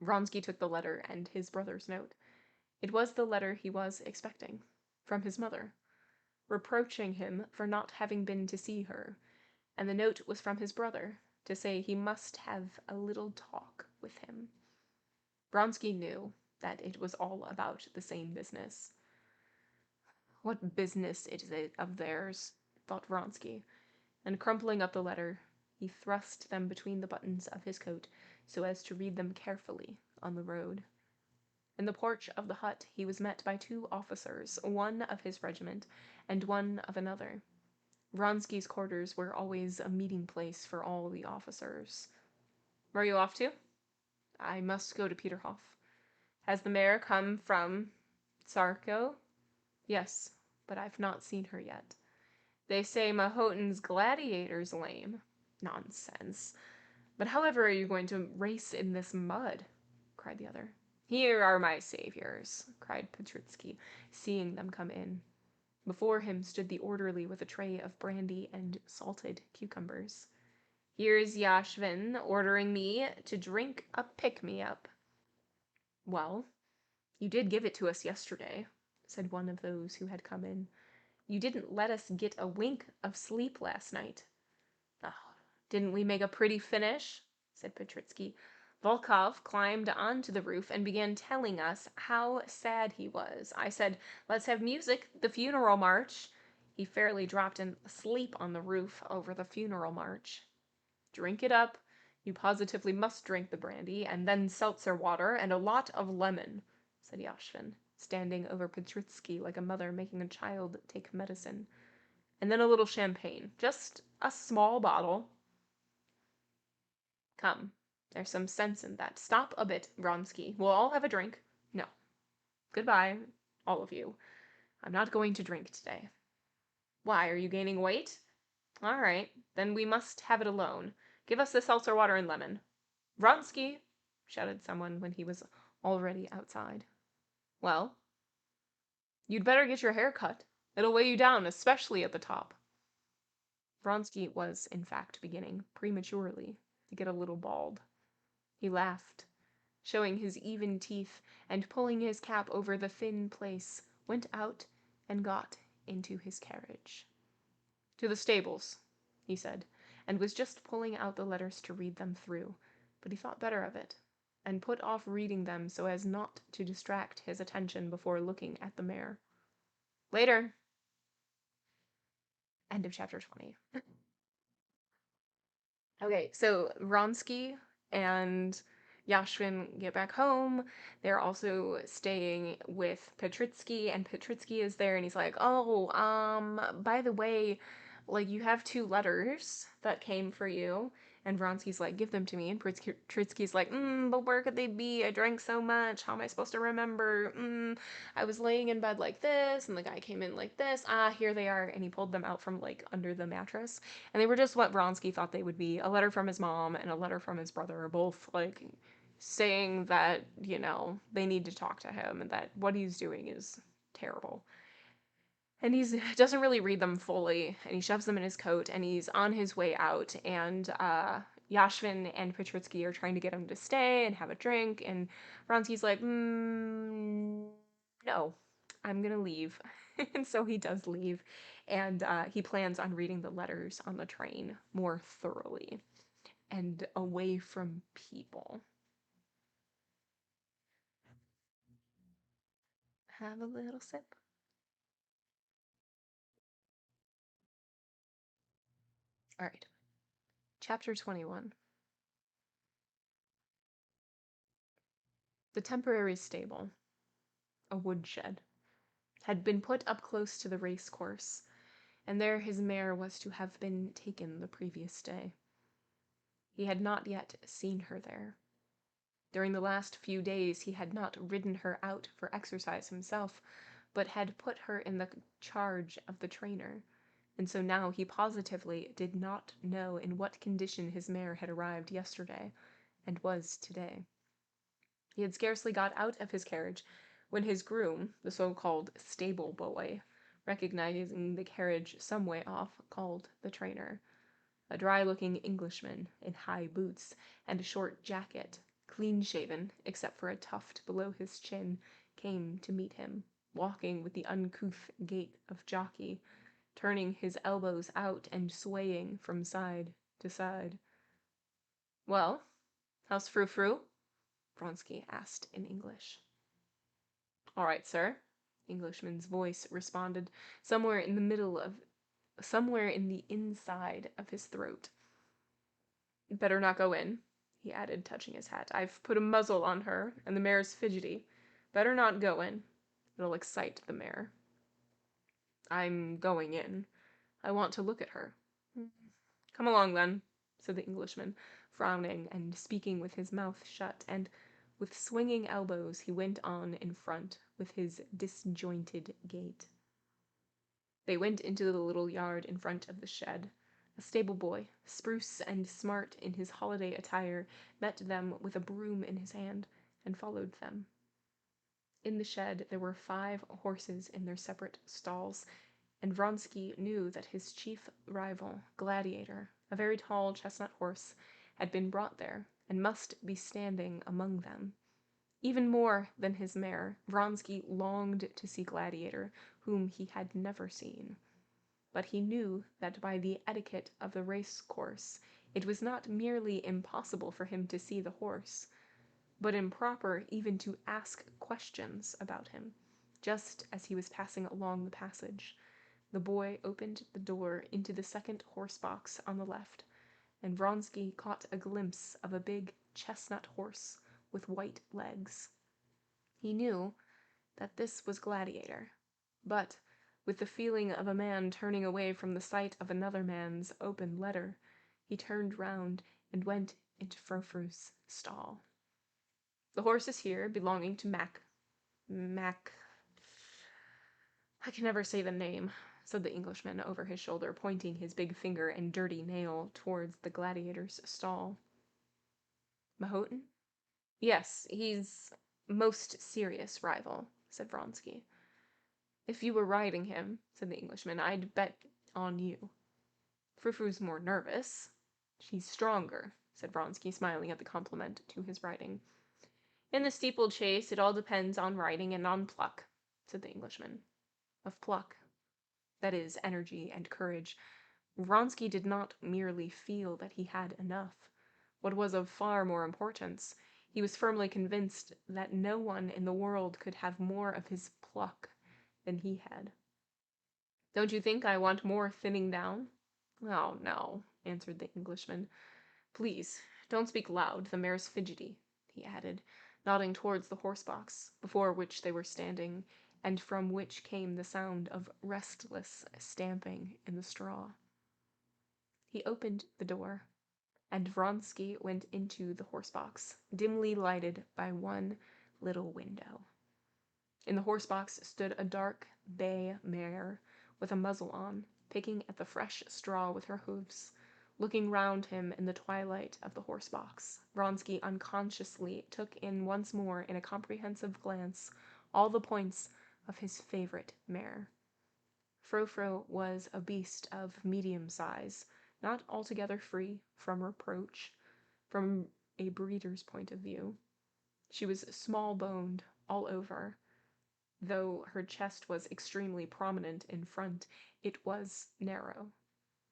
Vronsky took the letter and his brother's note. It was the letter he was expecting, from his mother, reproaching him for not having been to see her, and the note was from his brother, to say he must have a little talk with him. Vronsky knew that it was all about the same business. What business is it of theirs, thought Vronsky, and crumpling up the letter, he thrust them between the buttons of his coat so as to read them carefully on the road. In the porch of the hut he was met by 2 officers, one of his regiment and one of another. Vronsky's quarters were always a meeting place for all the officers. Where are you off to? I must go to Peterhof. Has the mayor come from Tsarko? Yes, but I've not seen her yet. They say Mahotin's gladiator's lame. Nonsense. But however are you going to race in this mud? Cried the other. Here are my saviors, cried Petritsky, seeing them come in. Before him stood the orderly with a tray of brandy and salted cucumbers. Here's Yashvin ordering me to drink a pick-me-up. Well, you did give it to us yesterday, said one of those who had come in. You didn't let us get a wink of sleep last night. Oh, didn't we make a pretty finish? Said Petritsky. Volkov climbed onto the roof and began telling us how sad he was. I said, let's have music, the funeral march. He fairly dropped asleep on the roof over the funeral march. Drink it up. You positively must drink the brandy, and then seltzer water, and a lot of lemon, said Yashvin, standing over Petritsky like a mother making a child take medicine. And then a little champagne. Just a small bottle. Come, there's some sense in that. Stop a bit, Vronsky. We'll all have a drink. No. Goodbye, all of you. I'm not going to drink today. Why, are you gaining weight? All right, then we must have it alone. Give us the seltzer water and lemon. Vronsky, shouted someone when he was already outside. Well? You'd better get your hair cut. It'll weigh you down, especially at the top. Vronsky was, in fact, beginning, prematurely, to get a little bald. He laughed, showing his even teeth, and pulling his cap over the thin place, went out and got into his carriage. To the stables, he said, and was just pulling out the letters to read them through, but he thought better of it, and put off reading them so as not to distract his attention before looking at the mare. Later. End of chapter 20. Okay, so Vronsky and Yashvin get back home. They're also staying with Petritsky, and Petritsky is there, and he's like, oh, by the way, like, you have 2 letters that came for you. And Vronsky's like, give them to me. And Petritsky's like, but where could they be? I drank so much. How am I supposed to remember? I was laying in bed like this, and the guy came in like this. Ah, here they are. And he pulled them out from, like, under the mattress. And they were just what Vronsky thought they would be. A letter from his mom and a letter from his brother, both, like, saying that, you know, they need to talk to him and that what he's doing is terrible. And he doesn't really read them fully, and he shoves them in his coat, and he's on his way out, and Yashvin and Petritsky are trying to get him to stay and have a drink, and Vronsky's like, no, I'm gonna leave. And so he does leave, and he plans on reading the letters on the train more thoroughly. and away from people. Have a little sip. All right. Chapter 21. The temporary stable, a woodshed, had been put up close to the race course, and there his mare was to have been taken the previous day. He had not yet seen her there. During the last few days he had not ridden her out for exercise himself, but had put her in the charge of the trainer, and so now he positively did not know in what condition his mare had arrived yesterday, and was today. He had scarcely got out of his carriage when his groom, the so-called stable boy, recognizing the carriage some way off, called the trainer. A dry-looking Englishman in high boots and a short jacket, clean-shaven except for a tuft below his chin, came to meet him, walking with the uncouth gait of jockey, turning his elbows out and swaying from side to side. "Well, how's Frou-Frou?" Vronsky asked in English. "All right, sir," the Englishman's voice responded, somewhere in the inside of his throat. "Better not go in," he added, touching his hat. "I've put a muzzle on her, and the mare's fidgety. Better not go in. It'll excite the mare." "I'm going in. I want to look at her." "Come along, then," said the Englishman, frowning and speaking with his mouth shut, and with swinging elbows he went on in front with his disjointed gait. They went into the little yard in front of the shed. A stable boy, spruce and smart in his holiday attire, met them with a broom in his hand, and followed them. In the shed there were 5 horses in their separate stalls, and Vronsky knew that his chief rival, Gladiator, a very tall chestnut horse, had been brought there, and must be standing among them. Even more than his mare, Vronsky longed to see Gladiator, whom he had never seen. But he knew that by the etiquette of the race course it was not merely impossible for him to see the horse, but improper even to ask questions about him. Just as he was passing along the passage, the boy opened the door into the second horse box on the left, and Vronsky caught a glimpse of a big chestnut horse with white legs. He knew that this was Gladiator, but, with the feeling of a man turning away from the sight of another man's open letter, he turned round and went into Frou-Frou's stall. "The horse is here, belonging to Mac. I can never say the name," said the Englishman over his shoulder, pointing his big finger and dirty nail towards the Gladiator's stall. "Mahotin?" "Yes, he's most serious rival," said Vronsky. "If you were riding him," said the Englishman, "I'd bet on you." "Frou-Frou's more nervous." "She's stronger," said Vronsky, smiling at the compliment to his riding. "In the steeplechase it all depends on riding and on pluck," said the Englishman. Of pluck, that is, energy and courage, Vronsky did not merely feel that he had enough. What was of far more importance, he was firmly convinced that no one in the world could have more of his pluck than he had. "Don't you think I want more thinning down?" "Oh, no," answered the Englishman. "Please, don't speak loud, the mare's fidgety," he added, nodding towards the horse-box, before which they were standing, and from which came the sound of restless stamping in the straw. He opened the door, and Vronsky went into the horse-box, dimly lighted by one little window. In the horse-box stood a dark bay mare, with a muzzle on, picking at the fresh straw with her hoofs. Looking round him in the twilight of the horse-box, Vronsky unconsciously took in once more in a comprehensive glance all the points of his favorite mare. Frou-Frou was a beast of medium size, not altogether free from reproach, from a breeder's point of view. She was small-boned all over. Though her chest was extremely prominent in front, it was narrow.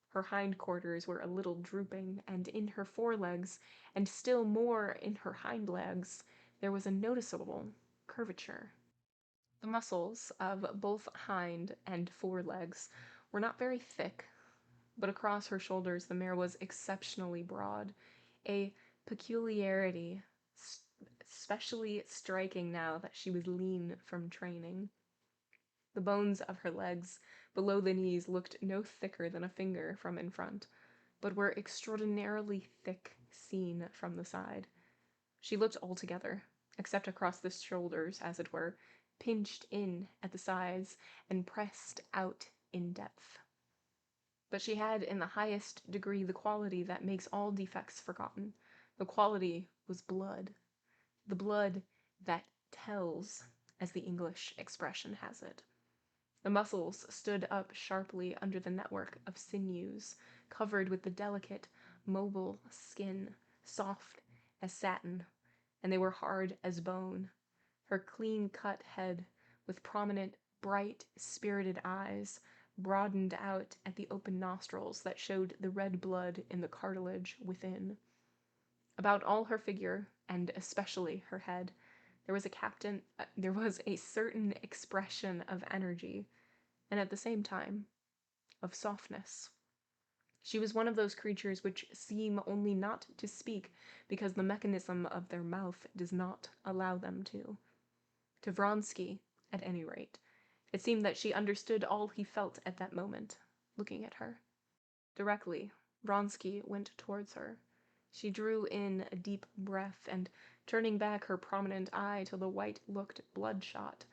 Her hindquarters were a little drooping, and in her forelegs, and still more in her hind legs, there was a noticeable curvature. The muscles of both hind and forelegs were not very thick, but across her shoulders the mare was exceptionally broad, a peculiarity especially striking now that she was lean from training. The bones of her legs below the knees looked no thicker than a finger from in front, but were extraordinarily thick seen from the side. She looked altogether, except across the shoulders, as it were, pinched in at the sides and pressed out in depth. But she had in the highest degree the quality that makes all defects forgotten. The quality was blood. The blood that tells, as the English expression has it. The muscles stood up sharply under the network of sinews, covered with the delicate, mobile skin, soft as satin, and they were hard as bone. Her clean-cut head, with prominent, bright, spirited eyes, broadened out at the open nostrils that showed the red blood in the cartilage within. About all her figure, and especially her head, there was a certain expression of energy, and at the same time, of softness. She was one of those creatures which seem only not to speak because the mechanism of their mouth does not allow them to. To Vronsky, at any rate, it seemed that she understood all he felt at that moment, looking at her. Directly, Vronsky went towards her. She drew in a deep breath, and turning back her prominent eye till the white looked bloodshot,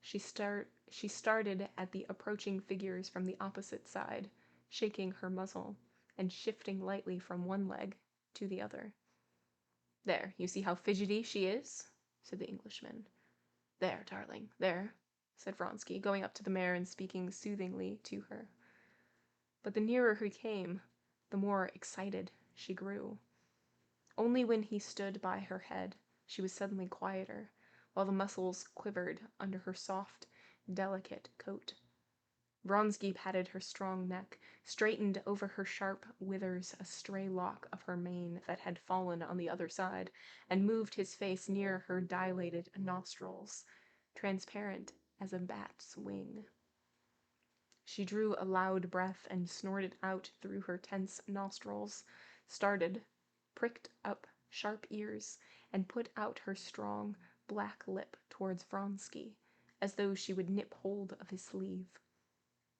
she started at the approaching figures from the opposite side, shaking her muzzle, and shifting lightly from one leg to the other. "There, you see how fidgety she is?" said the Englishman. "There, darling, there," said Vronsky, going up to the mare and speaking soothingly to her. But the nearer he came, the more excited she grew. Only when he stood by her head, she was suddenly quieter, while the muscles quivered under her soft, delicate coat. Vronsky patted her strong neck, straightened over her sharp withers a stray lock of her mane that had fallen on the other side, and moved his face near her dilated nostrils, transparent as a bat's wing. She drew a loud breath and snorted out through her tense nostrils, started, pricked up sharp ears, and put out her strong, black lip towards Vronsky, as though she would nip hold of his sleeve.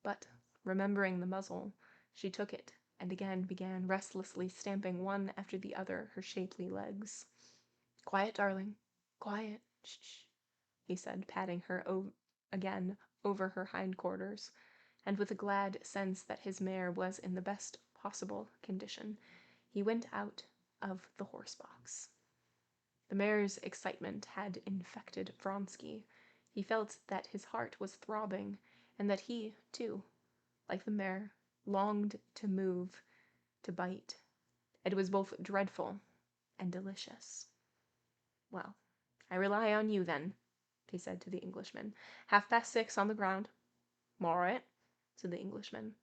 But, remembering the muzzle, she took it and again began restlessly stamping one after the other her shapely legs. "Quiet, darling, quiet, shh," he said, patting her again over her hindquarters, and with a glad sense that his mare was in the best possible condition, he went out of the horse-box. The mare's excitement had infected Vronsky. He felt that his heart was throbbing, and that he, too, like the mare, longed to move, to bite. It was both dreadful and delicious. "Well, I rely on you, then," he said to the Englishman. 6:30 on the ground." "All right," said the Englishman.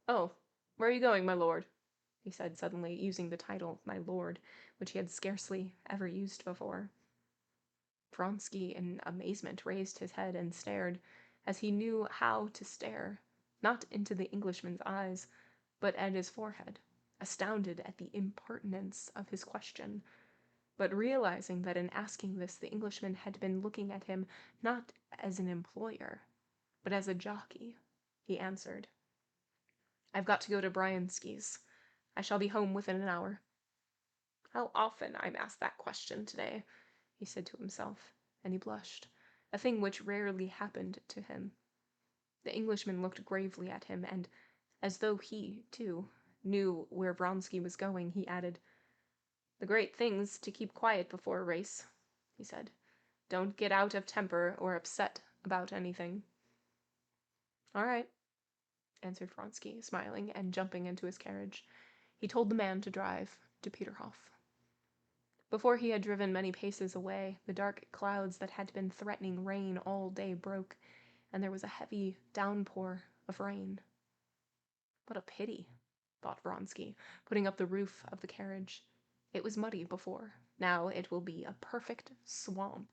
"Oh, where are you going, my lord?" he said suddenly, using the title "my lord," which he had scarcely ever used before. Vronsky, in amazement, raised his head and stared, as he knew how to stare, not into the Englishman's eyes, but at his forehead, astounded at the impertinence of his question, but realizing that in asking this the Englishman had been looking at him not as an employer, but as a jockey, he answered, "I've got to go to Bryansky's. I shall be home within an hour." "How often I'm asked that question today," he said to himself, and he blushed, a thing which rarely happened to him. The Englishman looked gravely at him, and, as though he, too, knew where Vronsky was going, he added, "The great thing's to keep quiet before a race," he said. "Don't get out of temper or upset about anything." "All right," answered Vronsky, smiling, and jumping into his carriage. He told the man to drive to Peterhof. Before he had driven many paces away, the dark clouds that had been threatening rain all day broke, and there was a heavy downpour of rain. "What a pity," thought Vronsky, putting up the roof of the carriage. It was muddy before. Now it will be a perfect swamp.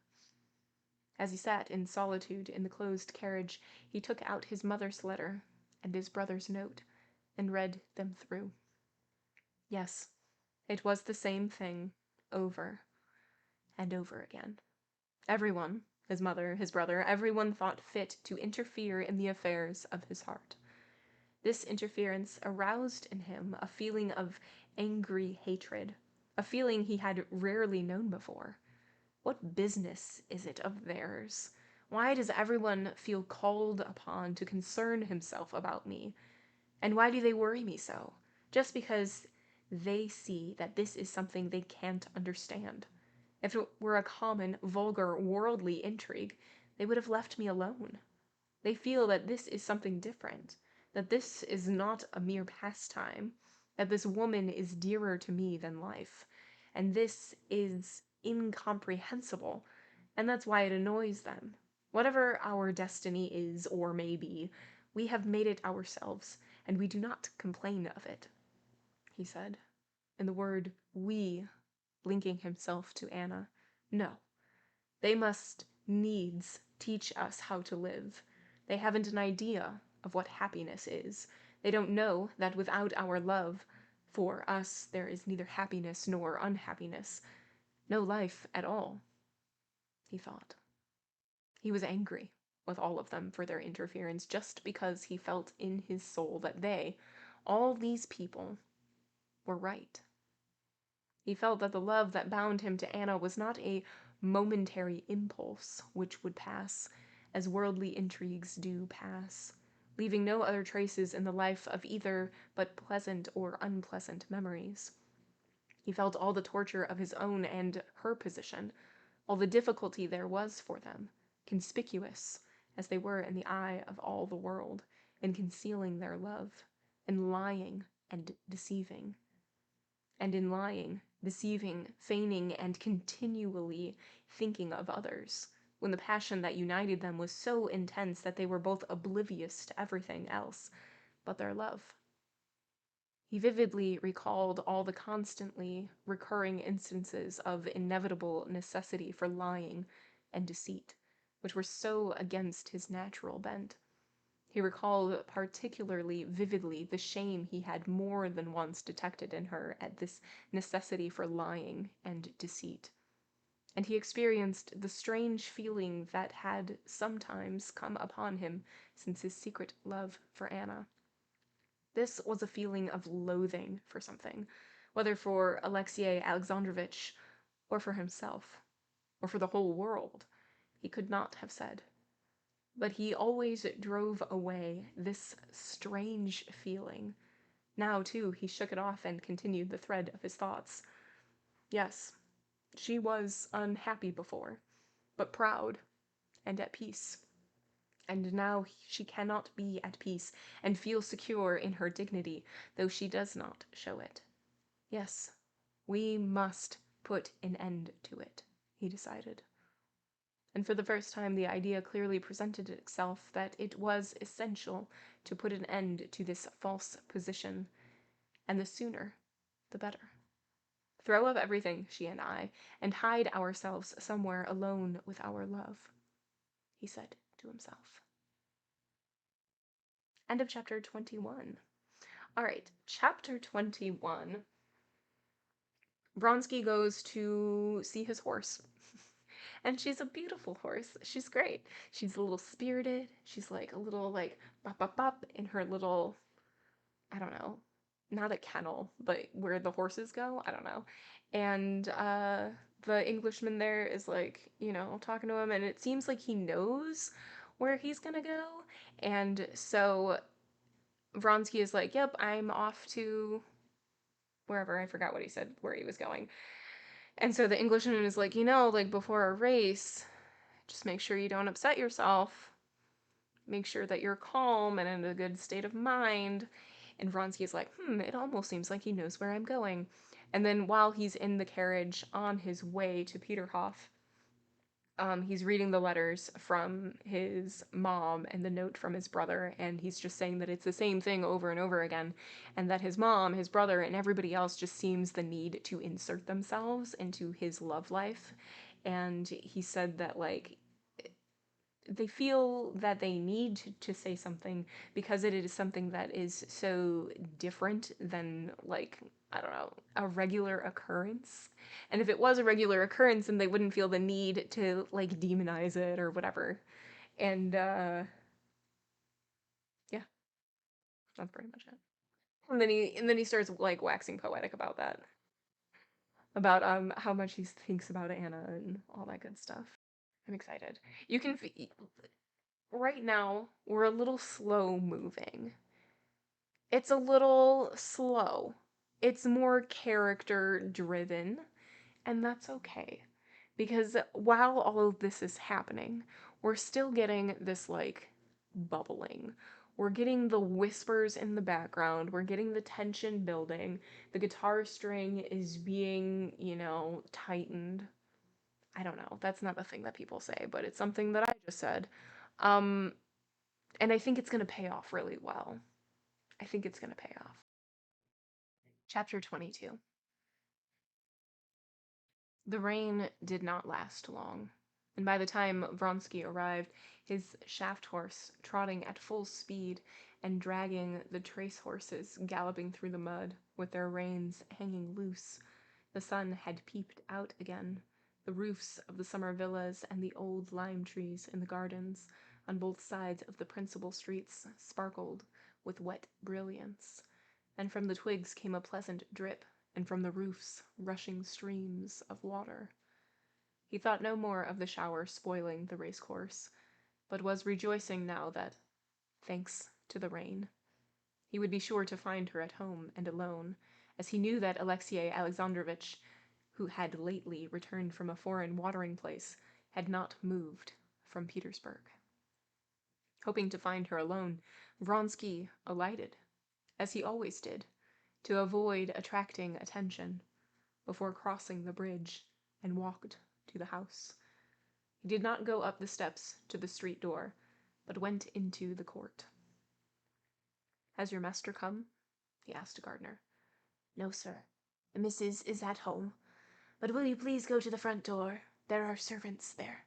As he sat in solitude in the closed carriage, he took out his mother's letter and his brother's note and read them through. Yes, it was the same thing, over and over again. Everyone, his mother, his brother, everyone thought fit to interfere in the affairs of his heart. This interference aroused in him a feeling of angry hatred, a feeling he had rarely known before. What business is it of theirs? Why does everyone feel called upon to concern himself about me? And why do they worry me so? Just because they see that this is something they can't understand. If it were a common, vulgar, worldly intrigue, they would have left me alone. They feel that this is something different, that this is not a mere pastime, that this woman is dearer to me than life, and this is incomprehensible, and that's why it annoys them. Whatever our destiny is or may be, we have made it ourselves, and we do not complain of it, he said, and the word we linking himself to Anna. No, they must needs teach us how to live. They haven't an idea of what happiness is. They don't know that without our love, for us there is neither happiness nor unhappiness. No life at all, he thought. He was angry with all of them for their interference just because he felt in his soul that they, all these people, were right. He felt that the love that bound him to Anna was not a momentary impulse which would pass, as worldly intrigues do pass, leaving no other traces in the life of either but pleasant or unpleasant memories. He felt all the torture of his own and her position, all the difficulty there was for them, conspicuous as they were in the eye of all the world, in concealing their love, in lying and deceiving. And in lying, deceiving, feigning, and continually thinking of others, when the passion that united them was so intense that they were both oblivious to everything else but their love. He vividly recalled all the constantly recurring instances of inevitable necessity for lying and deceit, which were so against his natural bent. He recalled particularly vividly the shame he had more than once detected in her at this necessity for lying and deceit. And he experienced the strange feeling that had sometimes come upon him since his secret love for Anna. This was a feeling of loathing for something, whether for Alexei Alexandrovitch, or for himself, or for the whole world, he could not have said. But he always drove away this strange feeling. Now, too, he shook it off and continued the thread of his thoughts. Yes, she was unhappy before, but proud and at peace. And now she cannot be at peace and feel secure in her dignity, though she does not show it. Yes, we must put an end to it, he decided. And for the first time the idea clearly presented itself that it was essential to put an end to this false position, and the sooner the better. Throw up everything, she and hide ourselves somewhere alone with our love, he said to himself. End of chapter 21. All right, chapter 21. Vronsky goes to see his horse. And she's a beautiful horse. She's great. She's a little spirited. She's like a little like bop bop bop in her little, I don't know, not a kennel, but where the horses go. I don't know. And the Englishman there is like, talking to him, and it seems like he knows where he's gonna go. And so Vronsky is like, yep, I'm off to wherever. I forgot what he said, where he was going. And so the Englishman is like, like before a race, just make sure you don't upset yourself. Make sure that you're calm and in a good state of mind. And Vronsky's like, it almost seems like he knows where I'm going. And then while he's in the carriage on his way to Peterhof, He's reading the letters from his mom and the note from his brother, and he's just saying that it's the same thing over and over again, and that his mom, his brother, and everybody else just seems the need to insert themselves into his love life. And he said that, like, they feel that they need to say something because it is something that is so different than, like, I don't know, a regular occurrence. And if it was a regular occurrence, then they wouldn't feel the need to, like, demonize it or whatever. And yeah, that's pretty much it. And then he starts, like, waxing poetic about that, about how much he thinks about Anna and all that good stuff. I'm excited. You can right now we're a little slow moving. It's a little slow. It's more character driven, and that's okay. Because while all of this is happening, we're still getting this, like, bubbling. We're getting the whispers in the background. We're getting the tension building. The guitar string is being, tightened. I don't know. That's not a thing that people say, but it's something that I just said. Um, and I think it's going to pay off really well. I think it's going to pay off. Chapter 22. The rain did not last long, and by the time Vronsky arrived, his shaft horse trotting at full speed and dragging the trace horses galloping through the mud with their reins hanging loose, the sun had peeped out again. The roofs of the summer villas and the old lime trees in the gardens on both sides of the principal streets sparkled with wet brilliance, and from the twigs came a pleasant drip, and from the roofs rushing streams of water. He thought no more of the shower spoiling the racecourse, but was rejoicing now that, thanks to the rain, he would be sure to find her at home and alone, as he knew that Alexey Alexandrovitch, who had lately returned from a foreign watering place, had not moved from Petersburg. Hoping to find her alone, Vronsky alighted, as he always did, to avoid attracting attention, before crossing the bridge, and walked to the house. He did not go up the steps to the street door, but went into the court. "Has your master come?" he asked a gardener. "No, sir. The missus is at home. But will you please go to the front door? There are servants there,"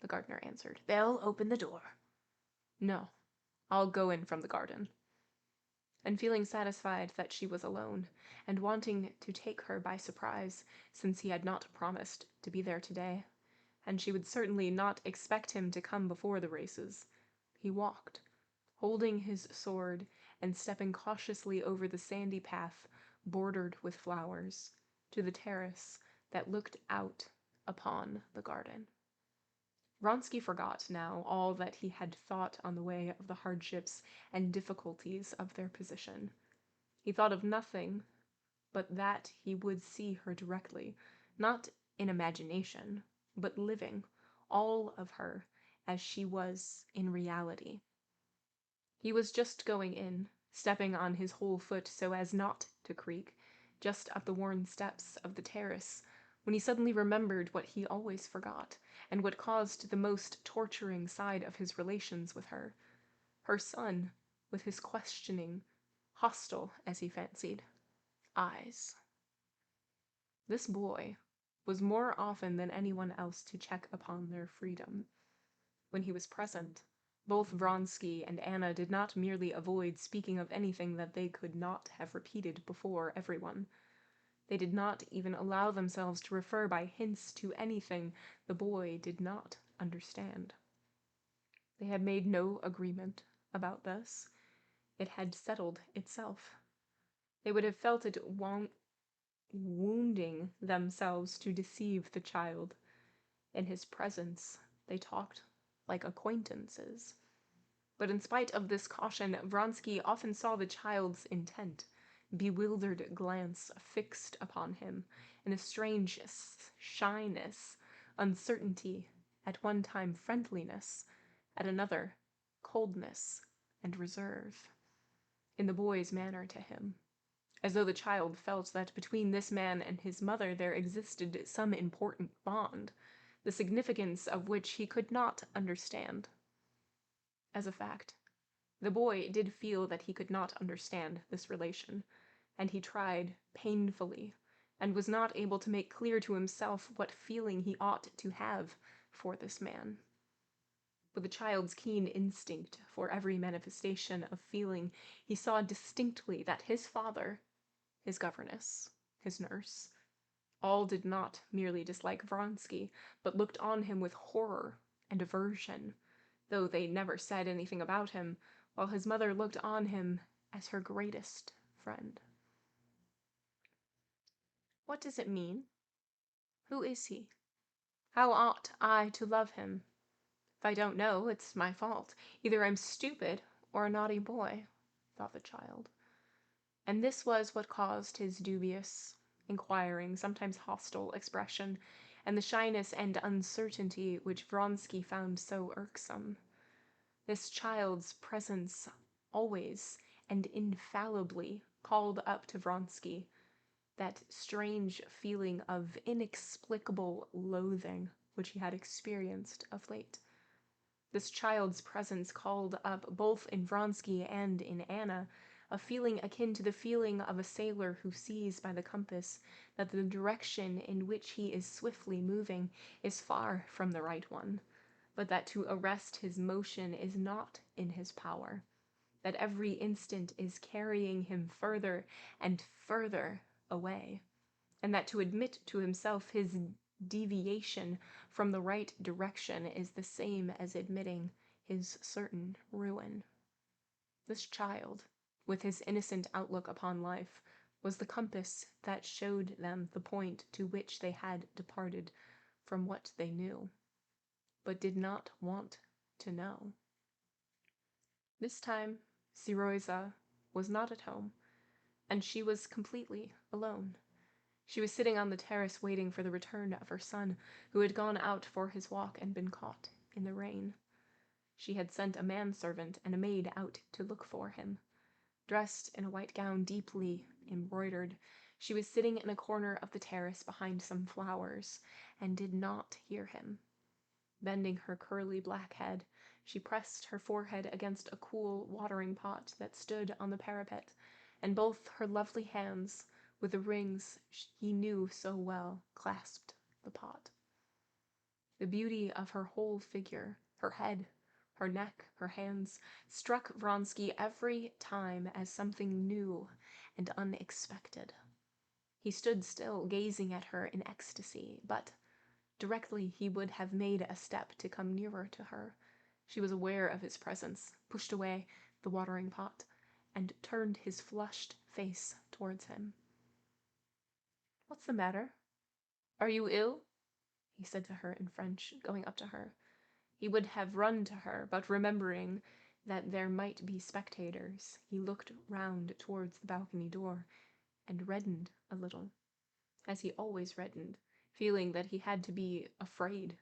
the gardener answered. "They'll open the door." "No, I'll go in from the garden." And feeling satisfied that she was alone, and wanting to take her by surprise, since he had not promised to be there today, and she would certainly not expect him to come before the races, he walked, holding his sword and stepping cautiously over the sandy path bordered with flowers, to the terrace that looked out upon the garden. Vronsky forgot now all that he had thought on the way of the hardships and difficulties of their position. He thought of nothing but that he would see her directly, not in imagination, but living, all of her, as she was in reality. He was just going in, stepping on his whole foot so as not to creak, just up the worn steps of the terrace, when he suddenly remembered what he always forgot, and what caused the most torturing side of his relations with her: her son, with his questioning, hostile, as he fancied, eyes. This boy was more often than anyone else to check upon their freedom. When he was present, both Vronsky and Anna did not merely avoid speaking of anything that they could not have repeated before everyone. They did not even allow themselves to refer by hints to anything the boy did not understand. They had made no agreement about this. It had settled itself. They would have felt it wounding themselves to deceive the child. In his presence, they talked like acquaintances. But in spite of this caution, Vronsky often saw the child's intent, bewildered glance fixed upon him, in a strange shyness, uncertainty, at one time friendliness, at another coldness and reserve, in the boy's manner to him, as though the child felt that between this man and his mother there existed some important bond, the significance of which he could not understand. As a fact, the boy did feel that he could not understand this relation, and he tried painfully, and was not able to make clear to himself what feeling he ought to have for this man. With a child's keen instinct for every manifestation of feeling, he saw distinctly that his father, his governess, his nurse, all did not merely dislike Vronsky, but looked on him with horror and aversion, though they never said anything about him, while his mother looked on him as her greatest friend. What does it mean? Who is he? How ought I to love him? If I don't know, it's my fault. Either I'm stupid or a naughty boy, thought the child. And this was what caused his dubious, inquiring, sometimes hostile expression, and the shyness and uncertainty which Vronsky found so irksome. This child's presence always and infallibly called up to Vronsky that strange feeling of inexplicable loathing which he had experienced of late. This child's presence called up, both in Vronsky and in Anna, a feeling akin to the feeling of a sailor who sees by the compass that the direction in which he is swiftly moving is far from the right one, but that to arrest his motion is not in his power, that every instant is carrying him further and further away, and that to admit to himself his deviation from the right direction is the same as admitting his certain ruin. This child, with his innocent outlook upon life, was the compass that showed them the point to which they had departed from what they knew, but did not want to know. This time, Siroiza was not at home, and she was completely alone. She was sitting on the terrace waiting for the return of her son, who had gone out for his walk and been caught in the rain. She had sent a manservant and a maid out to look for him. Dressed in a white gown deeply embroidered, she was sitting in a corner of the terrace behind some flowers, and did not hear him. Bending her curly black head, she pressed her forehead against a cool watering pot that stood on the parapet, and both her lovely hands, with the rings he knew so well, clasped the pot. The beauty of her whole figure, her head, her neck, her hands, struck Vronsky every time as something new and unexpected. He stood still, gazing at her in ecstasy, but directly he would have made a step to come nearer to her, she was aware of his presence, pushed away the watering pot, and turned his flushed face towards him. "What's the matter? Are you ill?" he said to her in French, going up to her. He would have run to her, but remembering that there might be spectators, he looked round towards the balcony door, and reddened a little, as he always reddened, feeling that he had to be afraid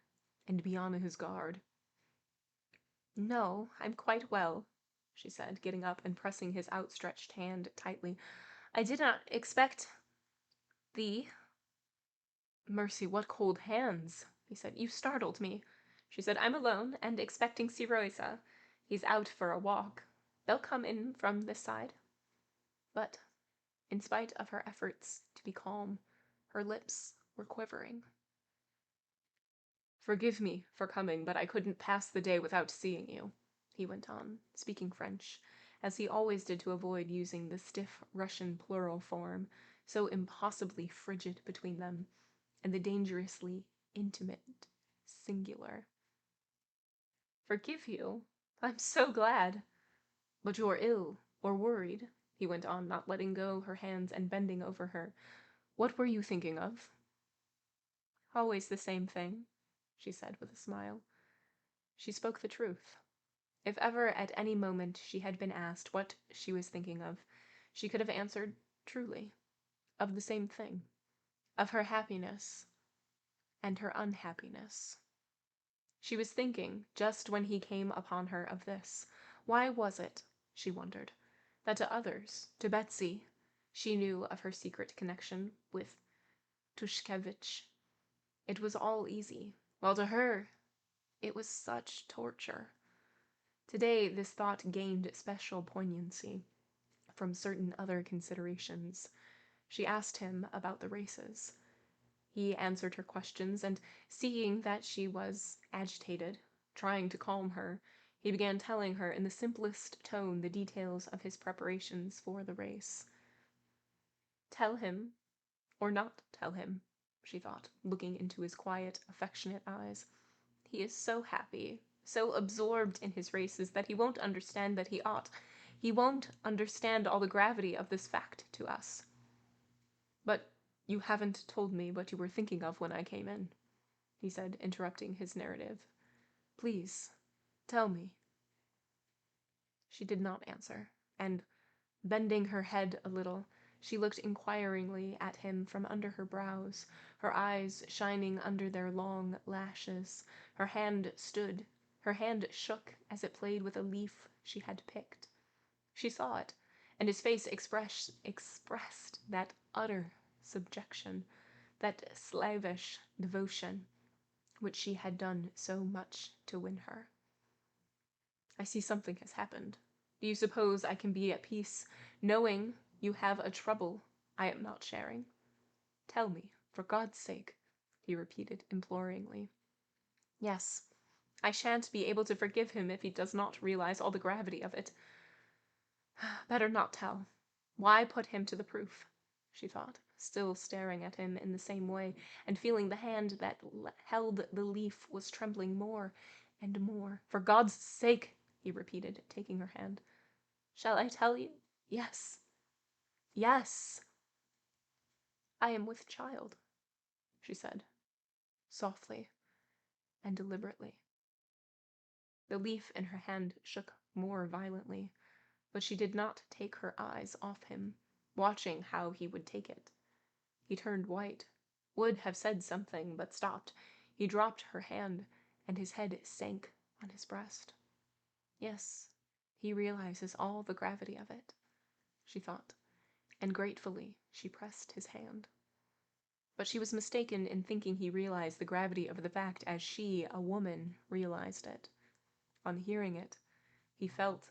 and be on his guard. "No, I'm quite well," she said, getting up and pressing his outstretched hand tightly. "I did not expect thee." "Mercy, what cold hands!" he said. "You startled me." She said, "I'm alone, and expecting Siroiza. He's out for a walk. They'll come in from this side." But, in spite of her efforts to be calm, her lips were quivering. "Forgive me for coming, but I couldn't pass the day without seeing you," he went on, speaking French, as he always did to avoid using the stiff Russian plural form, so impossibly frigid between them, and the dangerously intimate singular. "Forgive you? I'm so glad. But you're ill, or worried," he went on, not letting go her hands and bending over her. "What were you thinking of?" "Always the same thing," she said with a smile. She spoke the truth. If ever at any moment she had been asked what she was thinking of, she could have answered truly, of the same thing, of her happiness and her unhappiness. She was thinking, just when he came upon her, of this. Why was it, she wondered, that to others, to Betsy, she knew of her secret connection with Tushkevich. It was all easy. while to her, it was such torture. Today, this thought gained special poignancy from certain other considerations. She asked him about the races. He answered her questions, and seeing that she was agitated, trying to calm her, he began telling her in the simplest tone the details of his preparations for the race. Tell him, or not tell him, she thought, looking into his quiet, affectionate eyes. He is so happy, so absorbed in his races that he won't understand that he ought. He won't understand all the gravity of this fact to us. But you haven't told me what you were thinking of when I came in, he said, interrupting his narrative. Please, tell me. She did not answer, and, bending her head a little, she looked inquiringly at him from under her brows, her eyes shining under their long lashes. Her hand shook as it played with a leaf she had picked. She saw it, and his face expressed that utter subjection, that slavish devotion, which she had done so much to win her. I see something has happened. Do you suppose I can be at peace, knowing you have a trouble I am not sharing? Tell me, for God's sake, he repeated imploringly. Yes, I shan't be able to forgive him if he does not realize all the gravity of it. Better not tell. Why put him to the proof? She thought, still staring at him in the same way, and feeling the hand that held the leaf was trembling more and more. For God's sake, he repeated, taking her hand. Shall I tell you? Yes. Yes. I am with child, she said, softly and deliberately. The leaf in her hand shook more violently, but she did not take her eyes off him, watching how he would take it. He turned white, would have said something, but stopped. He dropped her hand, and his head sank on his breast. Yes, he realizes all the gravity of it, she thought, and gratefully she pressed his hand. But she was mistaken in thinking he realized the gravity of the fact as she, a woman, realized it. On hearing it, he felt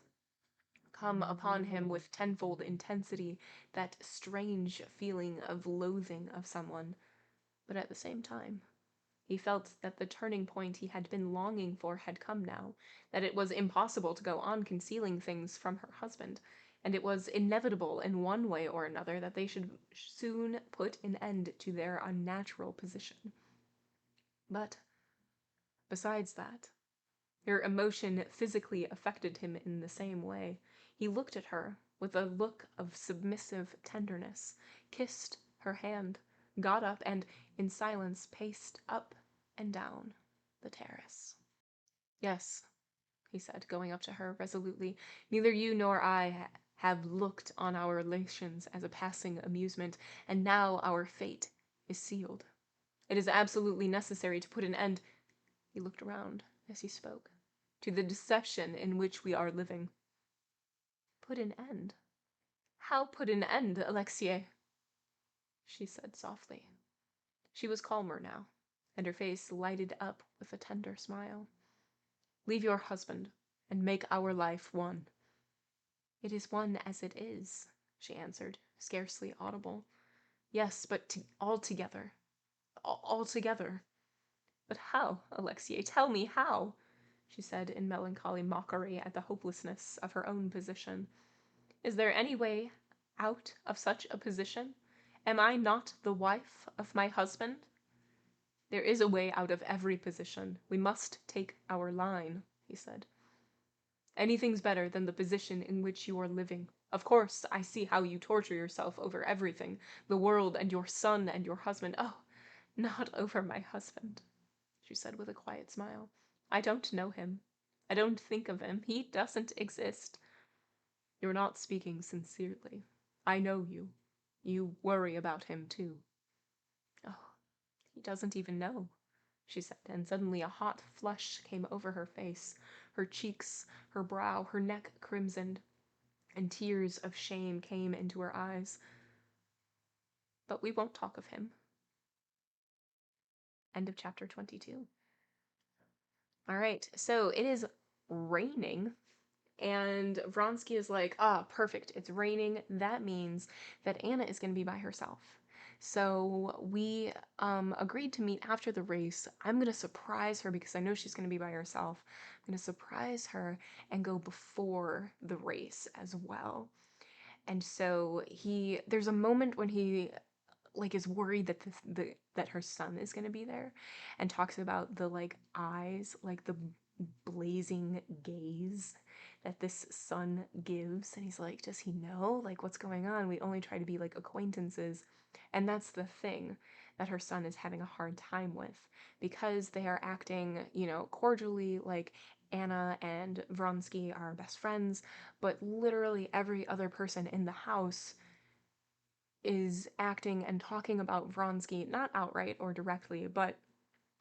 come upon him with tenfold intensity that strange feeling of loathing of someone, but at the same time, he felt that the turning point he had been longing for had come now, that it was impossible to go on concealing things from her husband, and it was inevitable in one way or another that they should soon put an end to their unnatural position. But, besides that, her emotion physically affected him in the same way. He looked at her with a look of submissive tenderness, kissed her hand, got up, and, in silence, paced up and down the terrace. Yes, he said, going up to her resolutely, neither you nor I have looked on our relations as a passing amusement, and now our fate is sealed. It is absolutely necessary to put an end, he looked around as he spoke, to the deception in which we are living. Put an end? How put an end, Alexei? She said softly. She was calmer now, and her face lighted up with a tender smile. Leave your husband, and make our life one. It is one as it is, she answered, scarcely audible. Yes, but all together. All together. But how, Alexei? Tell me how, she said in melancholy mockery at the hopelessness of her own position. Is there any way out of such a position? Am I not the wife of my husband? There is a way out of every position. We must take our line, he said. Anything's better than the position in which you are living. Of course, I see how you torture yourself over everything, the world and your son and your husband. Oh, not over my husband, she said with a quiet smile. I don't know him. I don't think of him. He doesn't exist. You're not speaking sincerely. I know you. You worry about him, too. Oh, he doesn't even know, she said, and suddenly a hot flush came over her face, her cheeks, her brow, her neck crimsoned, and tears of shame came into her eyes. But we won't talk of him. End of chapter 22. All right, so it is raining, and Vronsky is like, ah, perfect, it's raining. That means that Anna is going to be by herself. So we agreed to meet after the race. I'm going to surprise her because I know she's going to be by herself. I'm going to surprise her and go before the race as well. And so there's a moment when he like is worried that that her son is going to be there, and talks about the like eyes, like the blazing gaze that this son gives, and he's like, does he know like what's going on? We only try to be like acquaintances. And that's the thing that her son is having a hard time with, because they are acting, cordially, like Anna and Vronsky are best friends, but literally every other person in the house is acting and talking about Vronsky, not outright or directly, but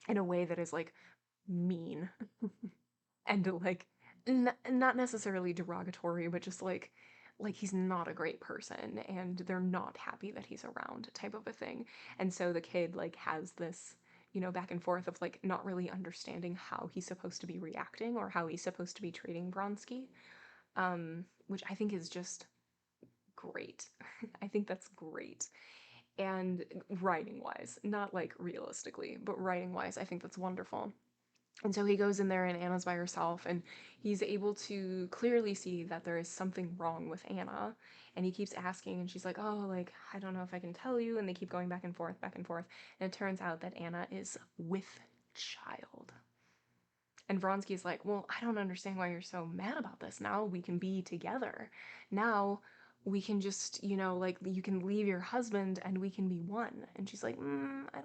in a way that is like mean and like not necessarily derogatory, but just like he's not a great person and they're not happy that he's around, type of a thing. And so the kid like has this, back and forth of like not really understanding how he's supposed to be reacting or how he's supposed to be treating Vronsky, which I think is just great. I think that's great. And writing wise, not like realistically, but writing wise, I think that's wonderful. And so he goes in there and Anna's by herself, and he's able to clearly see that there is something wrong with Anna. And he keeps asking, and she's like, oh, like, I don't know if I can tell you. And they keep going back and forth, back and forth. And it turns out that Anna is with child. And Vronsky's like, well, I don't understand why you're so mad about this. Now we can be together. Now we can just, like, you can leave your husband and we can be one. And she's like, I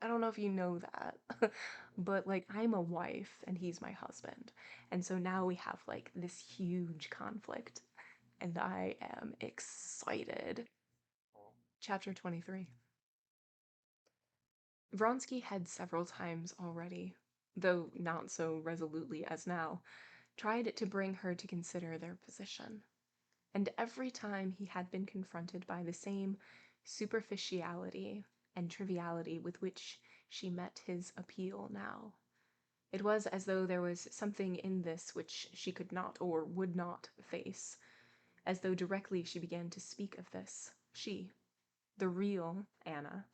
don't know if you know that, but like I'm a wife and he's my husband. And so now we have like this huge conflict, and I am excited. Chapter 23. Vronsky had several times already, though not so resolutely as now, tried to bring her to consider their position. And every time he had been confronted by the same superficiality and triviality with which she met his appeal now. It was as though there was something in this which she could not or would not face, as though directly she began to speak of this, she, the real Anna,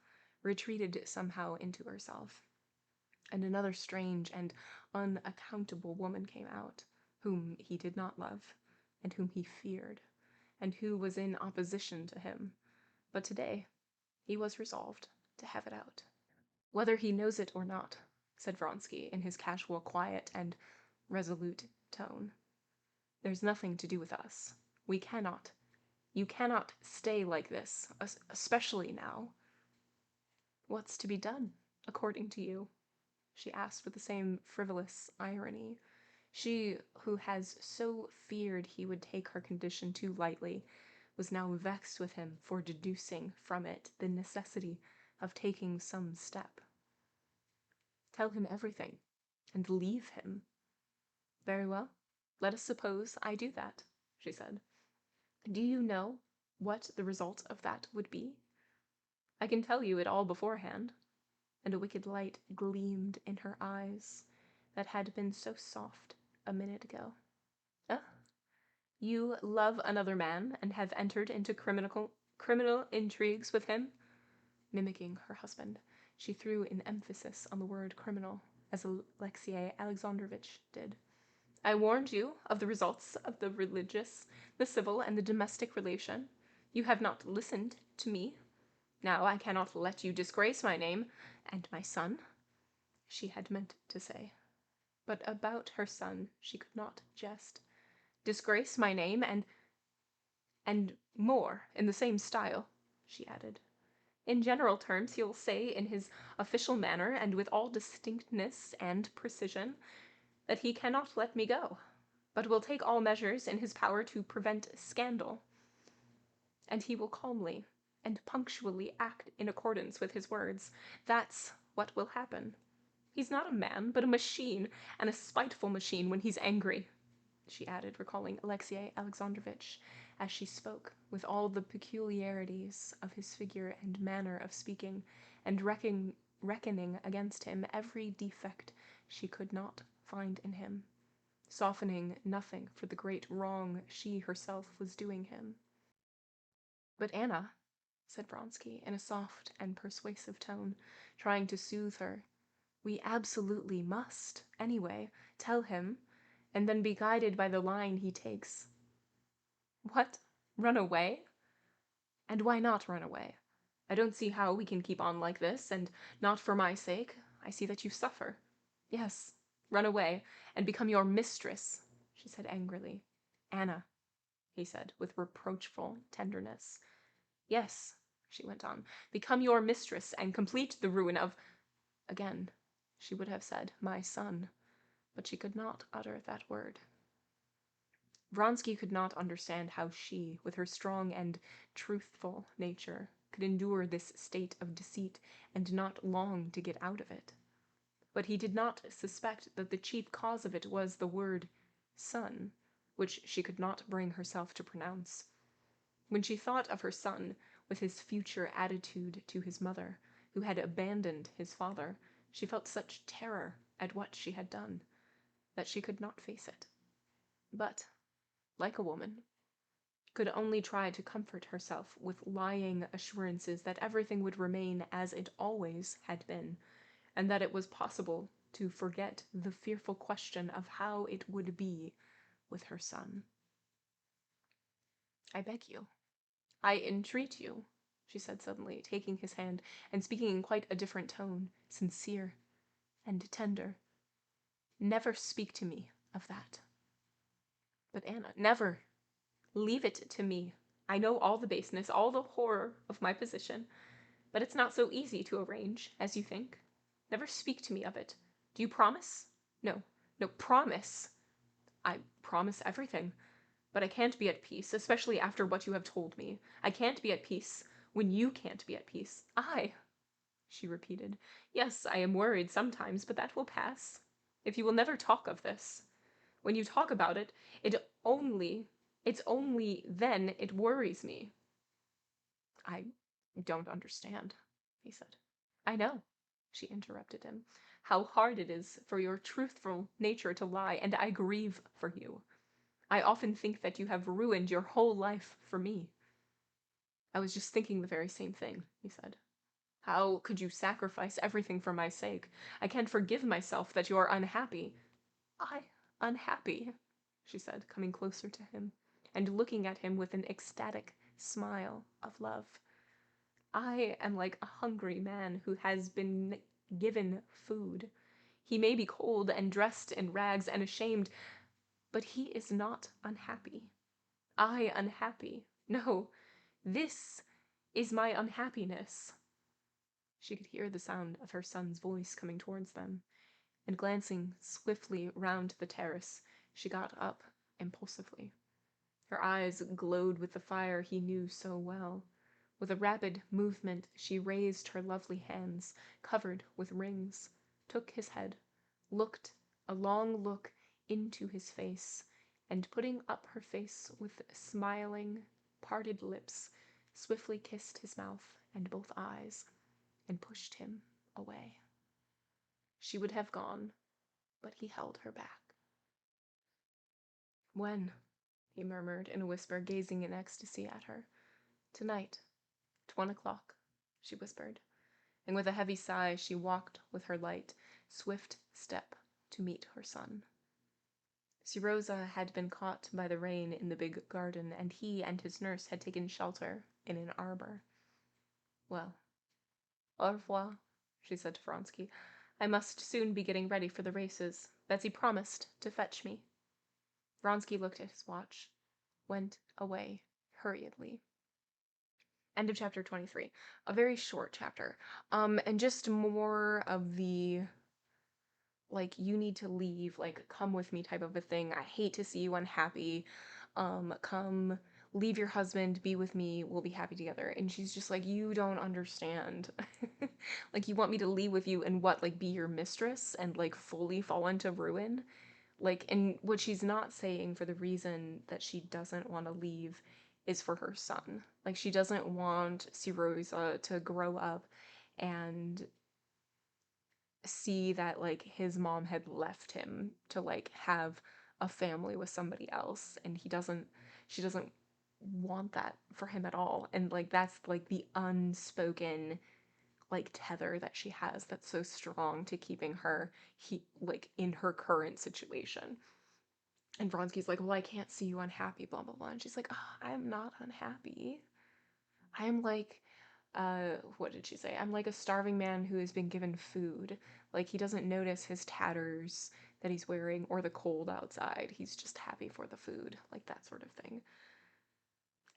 retreated somehow into herself, and another strange and unaccountable woman came out, whom he did not love, and whom he feared, and who was in opposition to him. But today he was resolved to have it out. Whether he knows it or not, said Vronsky in his casual, quiet, and resolute tone, there's nothing to do with us. We cannot. You cannot stay like this, especially now. What's to be done, according to you? She asked with the same frivolous irony. She, who has so feared he would take her condition too lightly, was now vexed with him for deducing from it the necessity of taking some step. Tell him everything, and leave him. Very well, let us suppose I do that, she said. Do you know what the result of that would be? I can tell you it all beforehand. And a wicked light gleamed in her eyes that had been so soft a minute ago. Ah, you love another man and have entered into criminal intrigues with him? Mimicking her husband, she threw an emphasis on the word criminal, as Alexei Alexandrovitch did. I warned you of the results of the religious, the civil, and the domestic relation. You have not listened to me. Now I cannot let you disgrace my name and my son, she had meant to say. But about her son she could not jest. Disgrace my name and more in the same style, she added. In general terms he'll say in his official manner and with all distinctness and precision that he cannot let me go, but will take all measures in his power to prevent scandal. And he will calmly and punctually act in accordance with his words. That's what will happen. He's not a man, but a machine, and a spiteful machine when he's angry, she added, recalling Alexei Alexandrovitch as she spoke, with all the peculiarities of his figure and manner of speaking, and reckoning against him every defect she could not find in him, softening nothing for the great wrong she herself was doing him. "But Anna," said Vronsky in a soft and persuasive tone, trying to soothe her, "we absolutely must, anyway, tell him, and then be guided by the line he takes." "What? Run away?" "And why not run away? I don't see how we can keep on like this, and not for my sake. I see that you suffer. Yes, run away, and become your mistress," she said angrily. "Anna," he said with reproachful tenderness. "Yes," she went on, "become your mistress, and complete the ruin of—" Again, she would have said, "my son," but she could not utter that word. Vronsky could not understand how she, with her strong and truthful nature, could endure this state of deceit and not long to get out of it. But he did not suspect that the chief cause of it was the word son, which she could not bring herself to pronounce. When she thought of her son, with his future attitude to his mother, who had abandoned his father, she felt such terror at what she had done, that she could not face it. But, like a woman, could only try to comfort herself with lying assurances that everything would remain as it always had been, and that it was possible to forget the fearful question of how it would be with her son. "I beg you, I entreat you," she said suddenly, taking his hand and speaking in quite a different tone, sincere and tender. "Never speak to me of that." "But Anna—" "Never. Leave it to me. I know all the baseness, all the horror of my position, but it's not so easy to arrange as you think. Never speak to me of it. Do you promise? No, no, promise." "I promise everything, but I can't be at peace, especially after what you have told me. I can't be at peace when you can't be at peace." "I," she repeated. "Yes, I am worried sometimes, but that will pass. If you will never talk of this. When you talk about it, it's only then it worries me." "I don't understand," he said. "I know," she interrupted him, "how hard it is for your truthful nature to lie, and I grieve for you. I often think that you have ruined your whole life for me." "I was just thinking the very same thing," he said. "How could you sacrifice everything for my sake? I can't forgive myself that you are unhappy." "I unhappy?" she said, coming closer to him, and looking at him with an ecstatic smile of love. "I am like a hungry man who has been given food. He may be cold and dressed in rags and ashamed, but he is not unhappy. I unhappy? No, this is my unhappiness." She could hear the sound of her son's voice coming towards them, and glancing swiftly round the terrace, she got up impulsively. Her eyes glowed with the fire he knew so well. With a rapid movement, she raised her lovely hands, covered with rings, took his head, looked a long look into his face, and putting up her face with smiling, parted lips, swiftly kissed his mouth and both eyes, and pushed him away. She would have gone, but he held her back. "When?" he murmured in a whisper, gazing in ecstasy at her. "Tonight, at 1 o'clock," she whispered, and with a heavy sigh she walked with her light, swift step to meet her son. Siroza had been caught by the rain in the big garden, and he and his nurse had taken shelter in an arbor. "Well, au revoir," she said to Vronsky. "I must soon be getting ready for the races. Betsy promised to fetch me." Vronsky looked at his watch, went away hurriedly. End of chapter 23. A very short chapter. And just more of the, like, you need to leave, like, come with me type of a thing. I hate to see you unhappy. Come, leave your husband, be with me, we'll be happy together. And she's just like, you don't understand. Like, you want me to leave with you and what, like, be your mistress and, like, fully fall into ruin? Like, and what she's not saying for the reason that she doesn't want to leave is for her son. Like, she doesn't want Siroza to grow up and see that, like, his mom had left him to, like, have a family with somebody else, and she doesn't want that for him at all. And, like, that's, like, the unspoken, like, tether that she has that's so strong to keeping her, like, in her current situation. And Vronsky's like, well, I can't see you unhappy, blah, blah, blah. And she's like, oh, I'm not unhappy. I'm like, what did she say? I'm like a starving man who has been given food. Like, he doesn't notice his tatters that he's wearing or the cold outside. He's just happy for the food, like that sort of thing.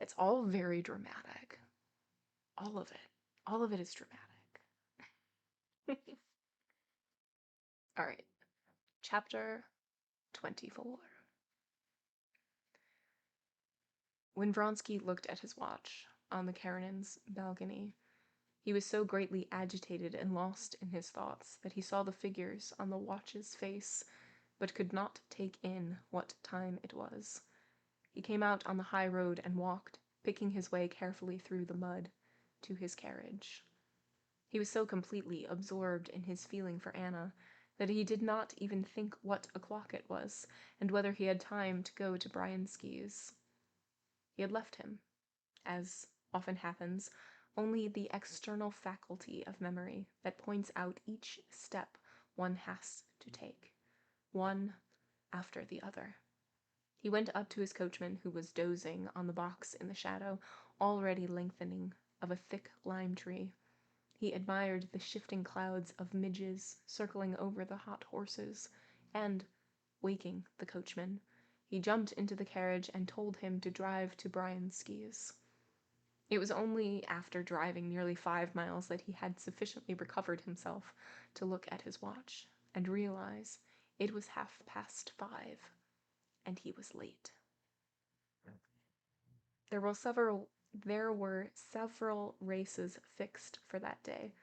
It's all very dramatic. All of it. All of it is dramatic. All right. Chapter 24. When Vronsky looked at his watch on the Karenin's balcony, he was so greatly agitated and lost in his thoughts that he saw the figures on the watch's face, but could not take in what time it was. He came out on the high road and walked, picking his way carefully through the mud, to his carriage. He was so completely absorbed in his feeling for Anna that he did not even think what o'clock it was, and whether he had time to go to Bryansky's. He had left him, as often happens, only the external faculty of memory that points out each step one has to take, one after the other. He went up to his coachman, who was dozing on the box in the shadow, already lengthening, of a thick lime tree. He admired the shifting clouds of midges circling over the hot horses, and, waking the coachman, he jumped into the carriage and told him to drive to Bryansky's. It was only after driving nearly 5 miles that he had sufficiently recovered himself to look at his watch and realize it was 5:30, and he was late. There were several races fixed for that day.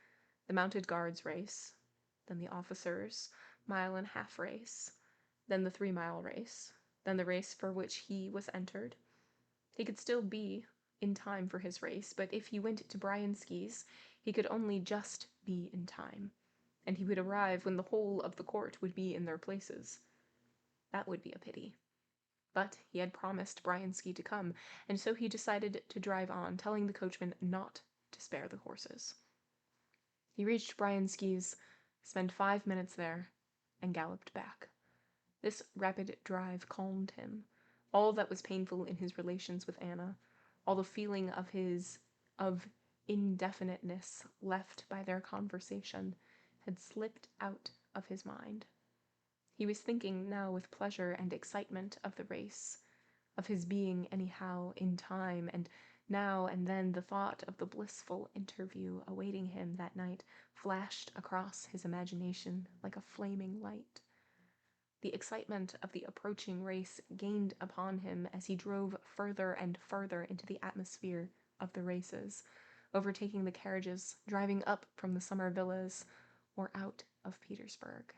The mounted guards race, then the officers' 1.5-mile race, then the 3-mile race, then the race for which he was entered. He could still be in time for his race, but if he went to Bryansky's, he could only just be in time, and he would arrive when the whole of the court would be in their places. That would be a pity. But he had promised Bryansky to come, and so he decided to drive on, telling the coachman not to spare the horses. He reached Bryansky's, spent 5 minutes there, and galloped back. This rapid drive calmed him. All that was painful in his relations with Anna, all the feeling of indefiniteness left by their conversation, had slipped out of his mind. He was thinking now with pleasure and excitement of the race, of his being anyhow in time, and now and then the thought of the blissful interview awaiting him that night flashed across his imagination like a flaming light. The excitement of the approaching race gained upon him as he drove further and further into the atmosphere of the races, overtaking the carriages, driving up from the summer villas, or out of Petersburg.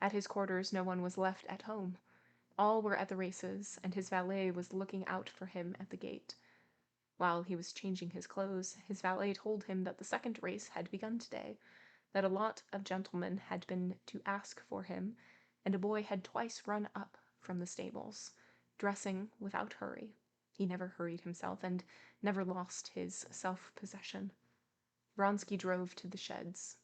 At his quarters no one was left at home. All were at the races, and his valet was looking out for him at the gate. While he was changing his clothes, his valet told him that the second race had begun today, that a lot of gentlemen had been to ask for him, and a boy had twice run up from the stables, dressing without hurry. He never hurried himself, and never lost his self-possession. Vronsky drove to the sheds.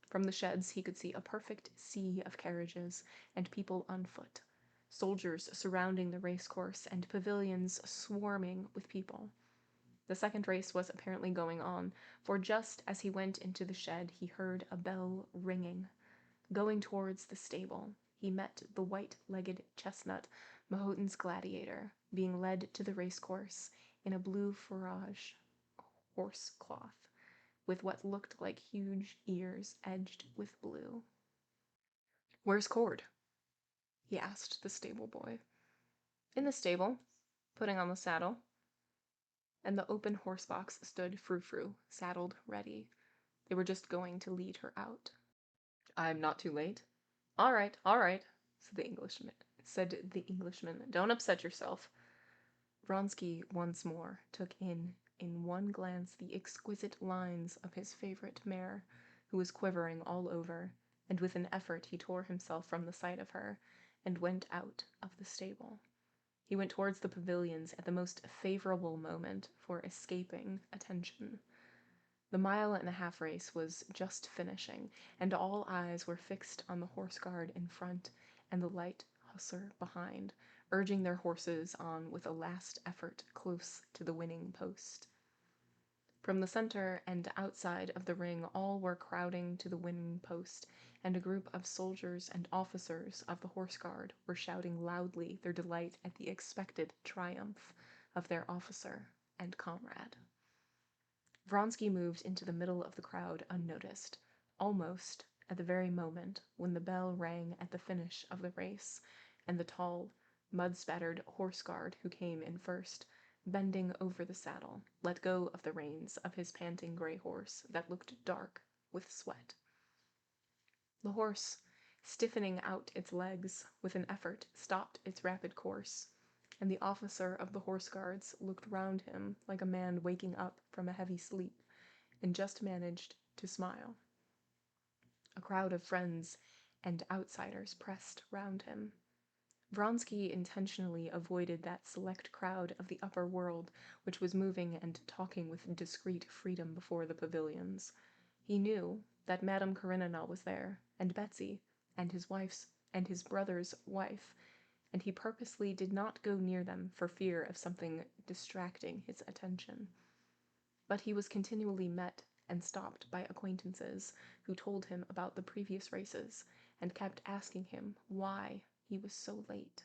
From the sheds he could see a perfect sea of carriages and people on foot, soldiers surrounding the racecourse, and pavilions swarming with people. The second race was apparently going on, for just as he went into the shed he heard a bell ringing. Going towards the stable, he met the white-legged chestnut, Mahotin's gladiator, being led to the racecourse in a blue fourrage horse cloth, with what looked like huge ears edged with blue. "Where's Cord?" he asked the stable boy. "In the stable, putting on the saddle." And the open horse box stood Frou-Frou, saddled ready. They were just going to lead her out. "I'm not too late?" All right," said the Englishman. "Don't upset yourself." Vronsky once more took in one glance the exquisite lines of his favorite mare, who was quivering all over, and with an effort he tore himself from the sight of her, and went out of the stable. He went towards the pavilions at the most favorable moment for escaping attention. The 1.5-mile race was just finishing, and all eyes were fixed on the horse guard in front and the light hussar behind, urging their horses on with a last effort close to the winning post. From the center and outside of the ring all were crowding to the winning post, and a group of soldiers and officers of the horse guard were shouting loudly their delight at the expected triumph of their officer and comrade. Vronsky moved into the middle of the crowd unnoticed, almost at the very moment when the bell rang at the finish of the race, and the tall, mud-spattered horse guard who came in first, bending over the saddle, let go of the reins of his panting gray horse that looked dark with sweat. The horse, stiffening out its legs with an effort, stopped its rapid course, and the officer of the horse guards looked round him like a man waking up from a heavy sleep, and just managed to smile. A crowd of friends and outsiders pressed round him. Vronsky intentionally avoided that select crowd of the upper world which was moving and talking with discreet freedom before the pavilions. He knew that Madame Karenina was there, and Betsy, and his brother's wife, and he purposely did not go near them for fear of something distracting his attention. But he was continually met and stopped by acquaintances who told him about the previous races and kept asking him why he was so late.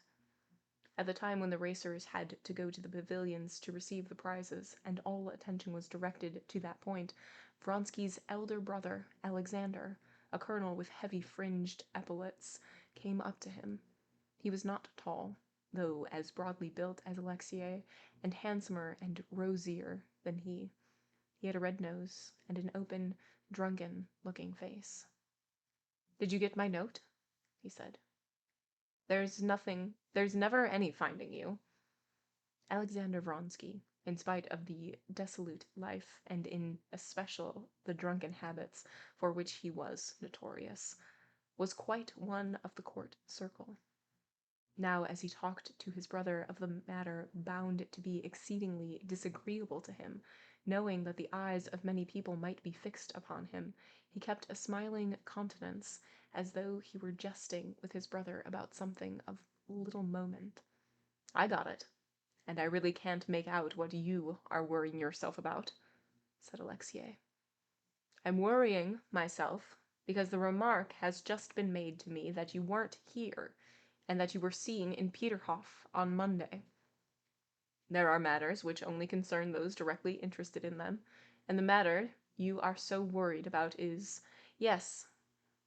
At the time when the racers had to go to the pavilions to receive the prizes, and all attention was directed to that point, Vronsky's elder brother, Alexander, a colonel with heavy fringed epaulets, came up to him. He was not tall, though as broadly built as Alexei, and handsomer and rosier than he. He had a red nose and an open, drunken-looking face. "Did you get my note?" he said. There's never any finding you." Alexander Vronsky, in spite of the dissolute life, and in especial the drunken habits for which he was notorious, was quite one of the court circle. Now, as he talked to his brother of the matter bound to be exceedingly disagreeable to him, knowing that the eyes of many people might be fixed upon him, he kept a smiling countenance, as though he were jesting with his brother about something of little moment. "I got it, and I really can't make out what you are worrying yourself about," said Alexei. "I'm worrying myself because the remark has just been made to me that you weren't here, and that you were seen in Peterhof on Monday. There are matters which only concern those directly interested in them, and the matter you are so worried about is, yes,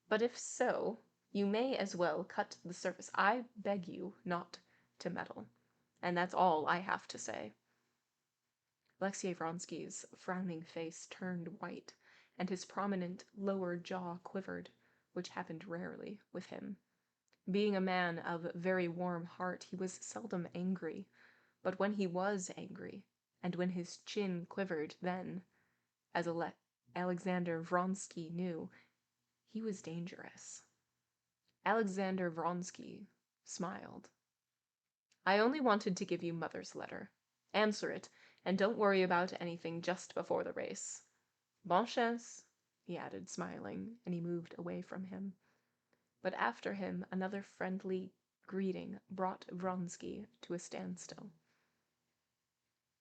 but if so, you may as well cut the surface. I beg you not to meddle, and that's all I have to say." Alexei Vronsky's frowning face turned white, and his prominent lower jaw quivered, which happened rarely with him. Being a man of very warm heart, he was seldom angry, but when he was angry, and when his chin quivered, then, as Alexander Vronsky knew, he was dangerous. Alexander Vronsky smiled. "I only wanted to give you Mother's letter. Answer it, and don't worry about anything just before the race. Bonne chance," he added, smiling, and he moved away from him. But after him another friendly greeting brought Vronsky to a standstill.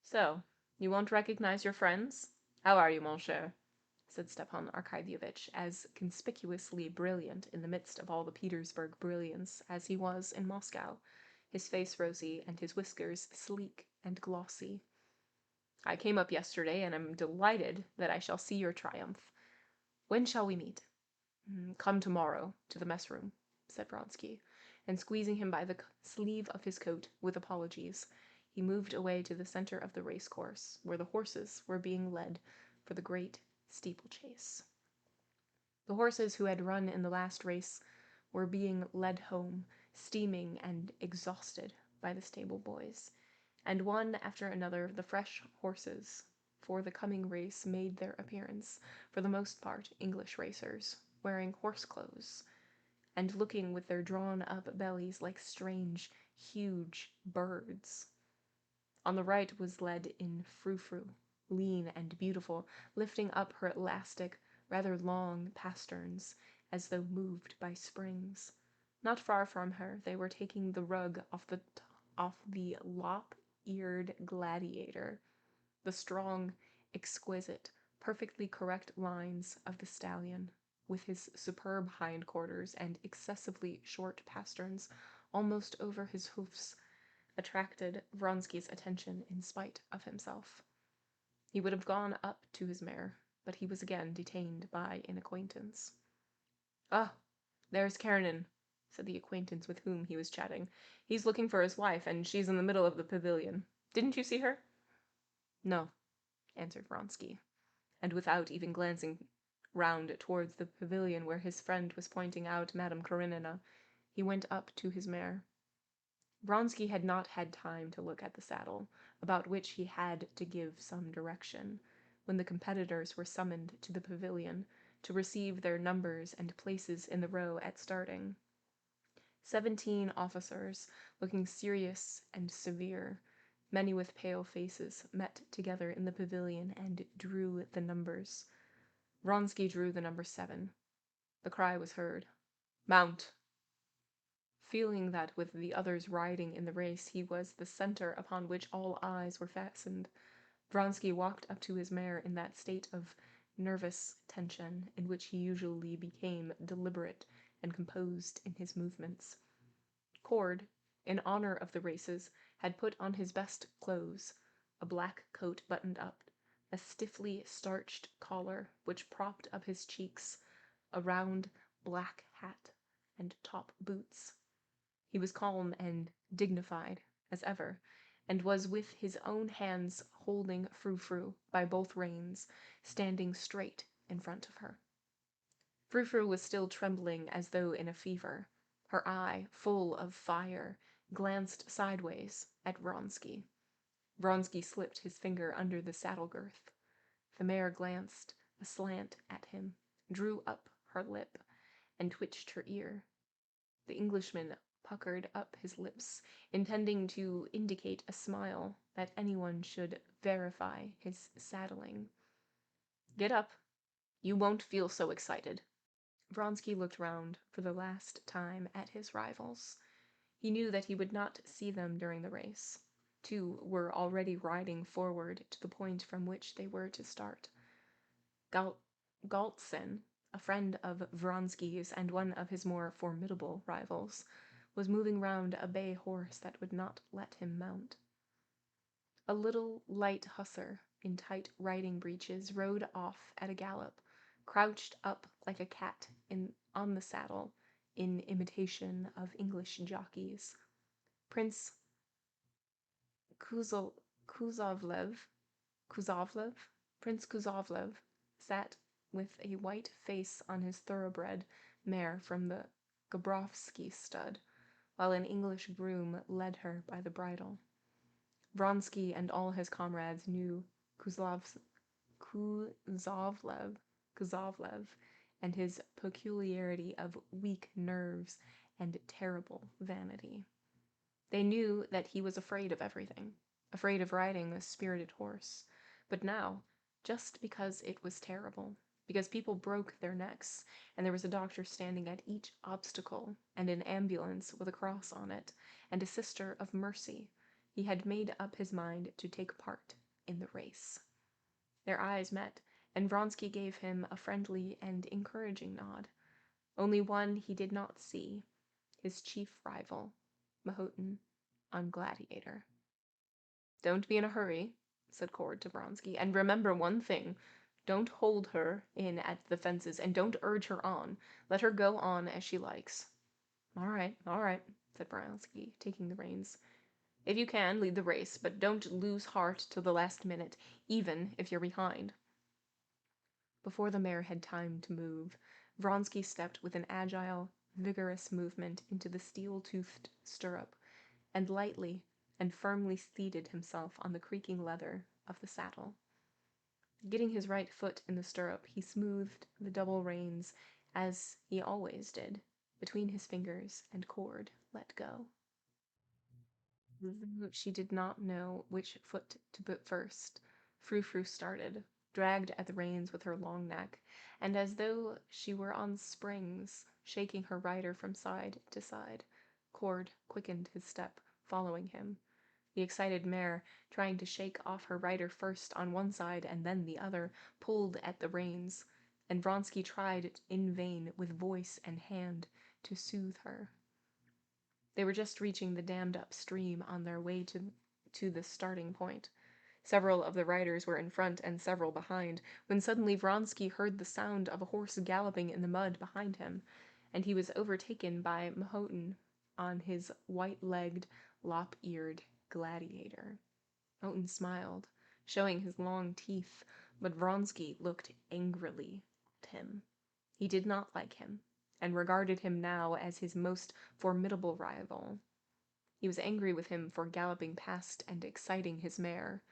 "So, you won't recognize your friends? How are you, mon cher?" said Stepan Arkadyevitch, as conspicuously brilliant in the midst of all the Petersburg brilliance as he was in Moscow, his face rosy and his whiskers sleek and glossy. "I came up yesterday, and am delighted that I shall see your triumph. When shall we meet?" "Come tomorrow to the mess room," said Vronsky, and squeezing him by the sleeve of his coat with apologies, he moved away to the center of the race course, where the horses were being led for the great steeplechase. The horses who had run in the last race were being led home, steaming and exhausted, by the stable boys, and one after another the fresh horses for the coming race made their appearance, for the most part English racers, wearing horse clothes, and looking with their drawn-up bellies like strange, huge birds. On the right was led in Frou-Frou, lean and beautiful, lifting up her elastic, rather long pasterns, as though moved by springs. Not far from her they were taking the rug off the lop-eared gladiator, the strong, exquisite, perfectly correct lines of the stallion, with his superb hindquarters and excessively short pasterns almost over his hoofs, attracted Vronsky's attention in spite of himself. He would have gone up to his mare, but he was again detained by an acquaintance. "Ah, there's Karenin," said the acquaintance with whom he was chatting. "He's looking for his wife, and she's in the middle of the pavilion. Didn't you see her?" "No," answered Vronsky, and without even glancing round towards the pavilion where his friend was pointing out Madame Karenina, he went up to his mare. Vronsky had not had time to look at the saddle, about which he had to give some direction, when the competitors were summoned to the pavilion to receive their numbers and places in the row at starting. 17 officers, looking serious and severe, many with pale faces, met together in the pavilion and drew the numbers. Vronsky drew the number 7. The cry was heard, "Mount!" Feeling that with the others riding in the race he was the center upon which all eyes were fastened, Vronsky walked up to his mare in that state of nervous tension in which he usually became deliberate and composed in his movements. Cord, in honor of the races, had put on his best clothes, a black coat buttoned up, a stiffly starched collar which propped up his cheeks, a round black hat, and top boots. He was calm and dignified, as ever, and was with his own hands holding Frou-Frou by both reins, standing straight in front of her. Frou-Frou was still trembling as though in a fever. Her eye, full of fire, glanced sideways at Vronsky. Vronsky slipped his finger under the saddle girth. The mare glanced aslant at him, drew up her lip, and twitched her ear. The Englishman puckered up his lips, intending to indicate a smile that anyone should verify his saddling. "Get up. You won't feel so excited." Vronsky looked round for the last time at his rivals. He knew that he would not see them during the race. 2 were already riding forward to the point from which they were to start. Galtsen, a friend of Vronsky's and one of his more formidable rivals, was moving round a bay horse that would not let him mount. A little light hussar in tight riding breeches rode off at a gallop, crouched up like a cat on the saddle, in imitation of English jockeys. Prince Kuzovlev, Prince Kuzovlev, sat with a white face on his thoroughbred mare from the Gabrovsky stud, while an English groom led her by the bridle. Vronsky and all his comrades knew Kuzovlev and his peculiarity of weak nerves and terrible vanity. They knew that he was afraid of everything, afraid of riding a spirited horse. But now, just because it was terrible, because people broke their necks, and there was a doctor standing at each obstacle, and an ambulance with a cross on it, and a sister of mercy, he had made up his mind to take part in the race. Their eyes met, and Vronsky gave him a friendly and encouraging nod. Only one he did not see, his chief rival, Mahotin, on Gladiator. "Don't be in a hurry," said Cord to Vronsky, "and remember one thing. Don't hold her in at the fences, and don't urge her on. Let her go on as she likes." All right," said Vronsky, taking the reins. "If you can, lead the race, but don't lose heart till the last minute, even if you're behind." Before the mare had time to move, Vronsky stepped with an agile, vigorous movement into the steel-toothed stirrup, and lightly and firmly seated himself on the creaking leather of the saddle. Getting his right foot in the stirrup, he smoothed the double reins, as he always did, between his fingers, and cord let go. She did not know which foot to put first. Frou Frou started, dragged at the reins with her long neck, and as though she were on springs, shaking her rider from side to side. Cord quickened his step, following him. The excited mare, trying to shake off her rider first on one side and then the other, pulled at the reins, and Vronsky tried in vain with voice and hand to soothe her. They were just reaching the dammed-up stream on their way to the starting point. Several of the riders were in front and several behind, when suddenly Vronsky heard the sound of a horse galloping in the mud behind him, and he was overtaken by Mahotin on his white-legged, lop-eared gladiator. Moten smiled, showing his long teeth, but Vronsky looked angrily at him. He did not like him, and regarded him now as his most formidable rival. He was angry with him for galloping past and exciting his mare.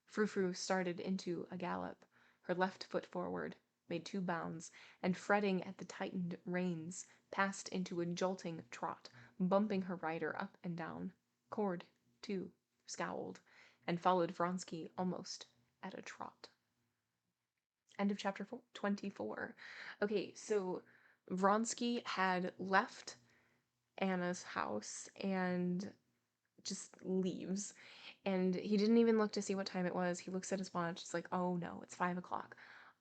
Frou Frou started into a gallop, her left foot forward, made 2 bounds, and fretting at the tightened reins, passed into a jolting trot, bumping her rider up and down. Cord, too, scowled, and followed Vronsky almost at a trot. End of chapter 24. Okay, so Vronsky had left Anna's house and just leaves. And he didn't even look to see what time it was. He looks at his watch. It's like, oh no, it's 5 o'clock.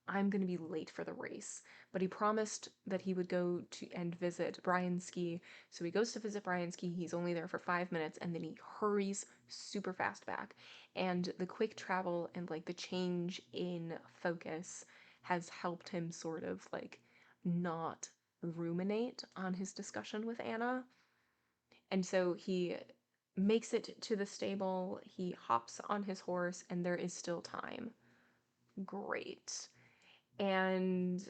I'm going to be late for the race. But he promised that he would go to and visit Bryansky. So he goes to visit Bryansky. He's only there for 5 minutes, and then he hurries super fast back. And the quick travel and like the change in focus has helped him sort of like not ruminate on his discussion with Anna. And so he makes it to the stable, he hops on his horse, and there is still time. Great. And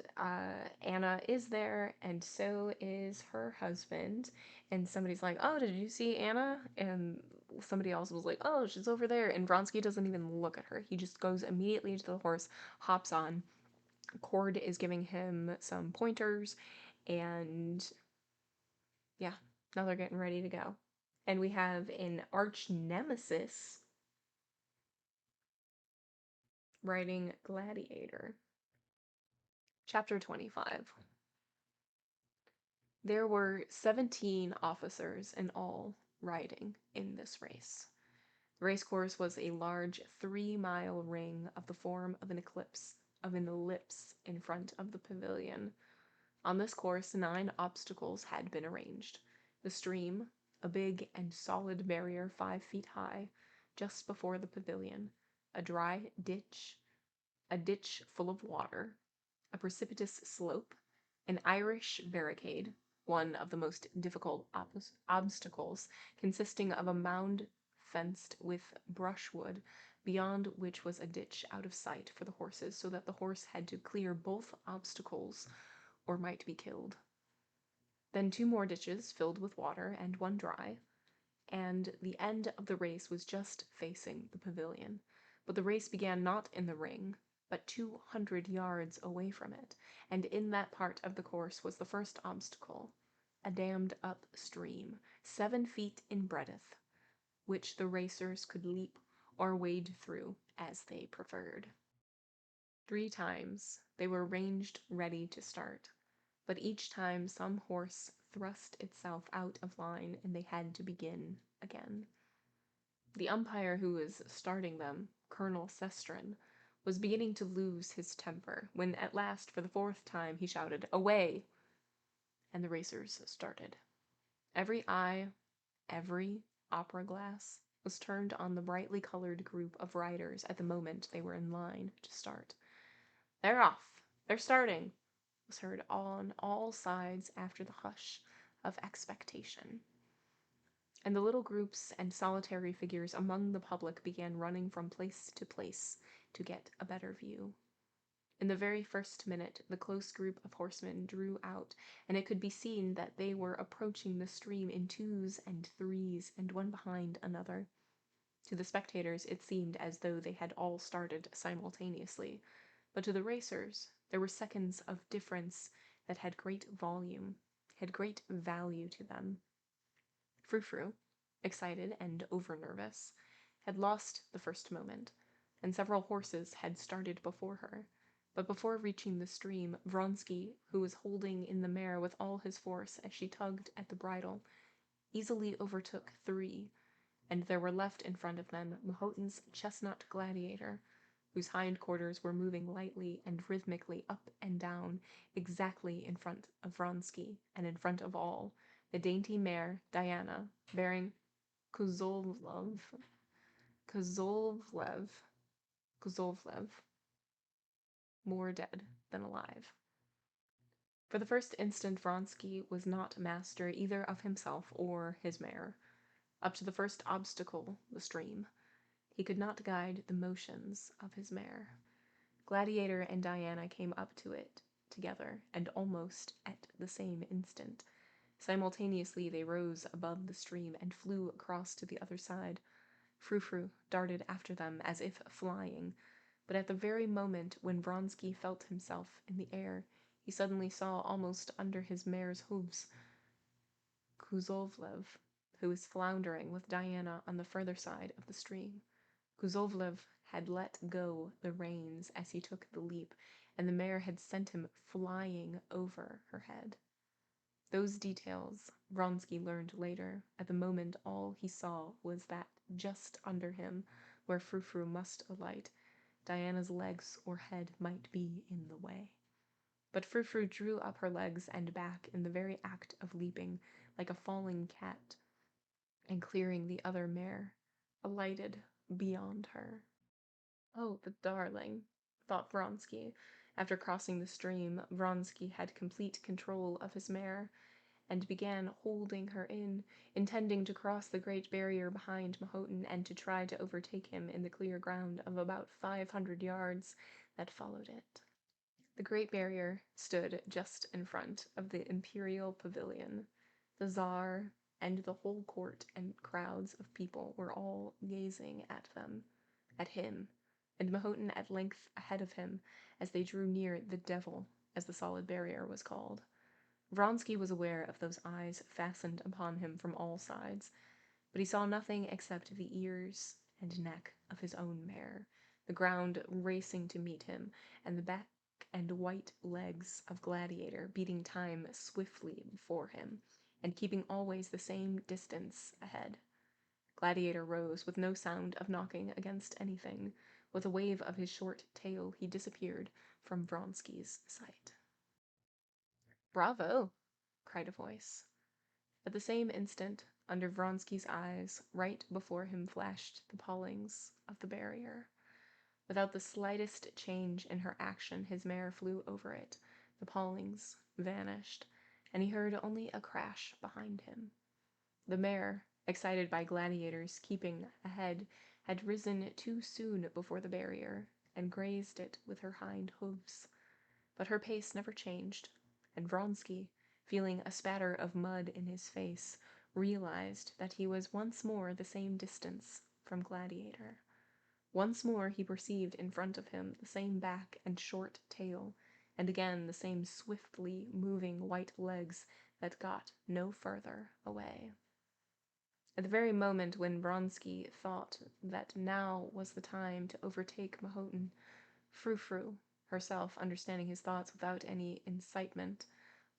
Anna is there, and so is her husband. And somebody's like, oh, did you see Anna? And somebody else was like, oh, she's over there. And Vronsky doesn't even look at her. He just goes immediately to the horse, hops on. Cord is giving him some pointers, and yeah, now they're getting ready to go. And we have an arch nemesis riding Gladiator. Chapter 25. There were 17 officers in all riding in this race. The racecourse was a large 3-mile ring of the form of an ellipse in front of the pavilion. On this course, 9 obstacles had been arranged. The stream, a big and solid barrier 5 feet high, just before the pavilion, a dry ditch, a ditch full of water, a precipitous slope, an Irish barricade, one of the most difficult obstacles, consisting of a mound fenced with brushwood, beyond which was a ditch out of sight for the horses, so that the horse had to clear both obstacles or might be killed. Then 2 more ditches filled with water and 1 dry, and the end of the race was just facing the pavilion. But the race began not in the ring, but 200 yards away from it, and in that part of the course was the first obstacle, a dammed-up stream, 7 feet in breadth, which the racers could leap or wade through as they preferred. 3 times they were ranged ready to start, but each time some horse thrust itself out of line and they had to begin again. The umpire who was starting them, Colonel Sestrin, was beginning to lose his temper when at last, for the 4th time, he shouted, "Away!" and the racers started. Every eye, every opera glass, was turned on the brightly colored group of riders at the moment they were in line to start. "They're off! They're starting!" was heard on all sides after the hush of expectation. And the little groups and solitary figures among the public began running from place to place to get a better view. In the very first minute, the close group of horsemen drew out, and it could be seen that they were approaching the stream in 2s and 3s, and one behind another. To the spectators, it seemed as though they had all started simultaneously. but to the racers, there were seconds of difference that had great volume, had great value to them. Frou-Frou, excited and over-nervous, had lost the first moment, and several horses had started before her. But before reaching the stream, Vronsky, who was holding in the mare with all his force as she tugged at the bridle, easily overtook 3, and there were left in front of them Mahotin's chestnut Gladiator, whose hindquarters were moving lightly and rhythmically up and down, exactly in front of Vronsky, and in front of all, the dainty mare, Diana, bearing Kuzovlev, more dead than alive. For the first instant, Vronsky was not master either of himself or his mare. Up to the first obstacle, the stream, he could not guide the motions of his mare. Gladiator and Diana came up to it together, and almost at the same instant. Simultaneously they rose above the stream and flew across to the other side. Frou-Frou darted after them as if flying, but at the very moment when Vronsky felt himself in the air, he suddenly saw almost under his mare's hooves Kuzovlev, who was floundering with Diana on the further side of the stream. Kuzovlev had let go the reins as he took the leap, and the mare had sent him flying over her head. Those details Vronsky learned later. At the moment all he saw was that just under him, where Frou-Frou must alight, Diana's legs or head might be in the way. But Frou-Frou drew up her legs and back in the very act of leaping, like a falling cat, and clearing the other mare, alighted beyond her. Oh, the darling, thought Vronsky. After crossing the stream, Vronsky had complete control of his mare, and began holding her in, intending to cross the great barrier behind Mahotin and to try to overtake him in the clear ground of about 500 yards that followed it. The great barrier stood just in front of the imperial pavilion. The Tsar and the whole court and crowds of people were all gazing at them, at him, and Mahotin at length ahead of him as they drew near the devil, as the solid barrier was called. Vronsky was aware of those eyes fastened upon him from all sides, but he saw nothing except the ears and neck of his own mare, the ground racing to meet him, and the back and white legs of Gladiator beating time swiftly before him, and keeping always the same distance ahead. Gladiator rose with no sound of knocking against anything. With a wave of his short tail, he disappeared from Vronsky's sight. "Bravo!" cried a voice. At the same instant, under Vronsky's eyes, right before him flashed the pawlings of the barrier. Without the slightest change in her action, his mare flew over it, the pawlings vanished, and he heard only a crash behind him. The mare, excited by Gladiator's keeping ahead, had risen too soon before the barrier, and grazed it with her hind hoofs. But her pace never changed, and Vronsky, feeling a spatter of mud in his face, realized that he was once more the same distance from Gladiator. Once more he perceived in front of him the same back and short tail, and again the same swiftly moving white legs that got no further away. At the very moment when Vronsky thought that now was the time to overtake Mahotin, Frou-Frou, herself understanding his thoughts without any incitement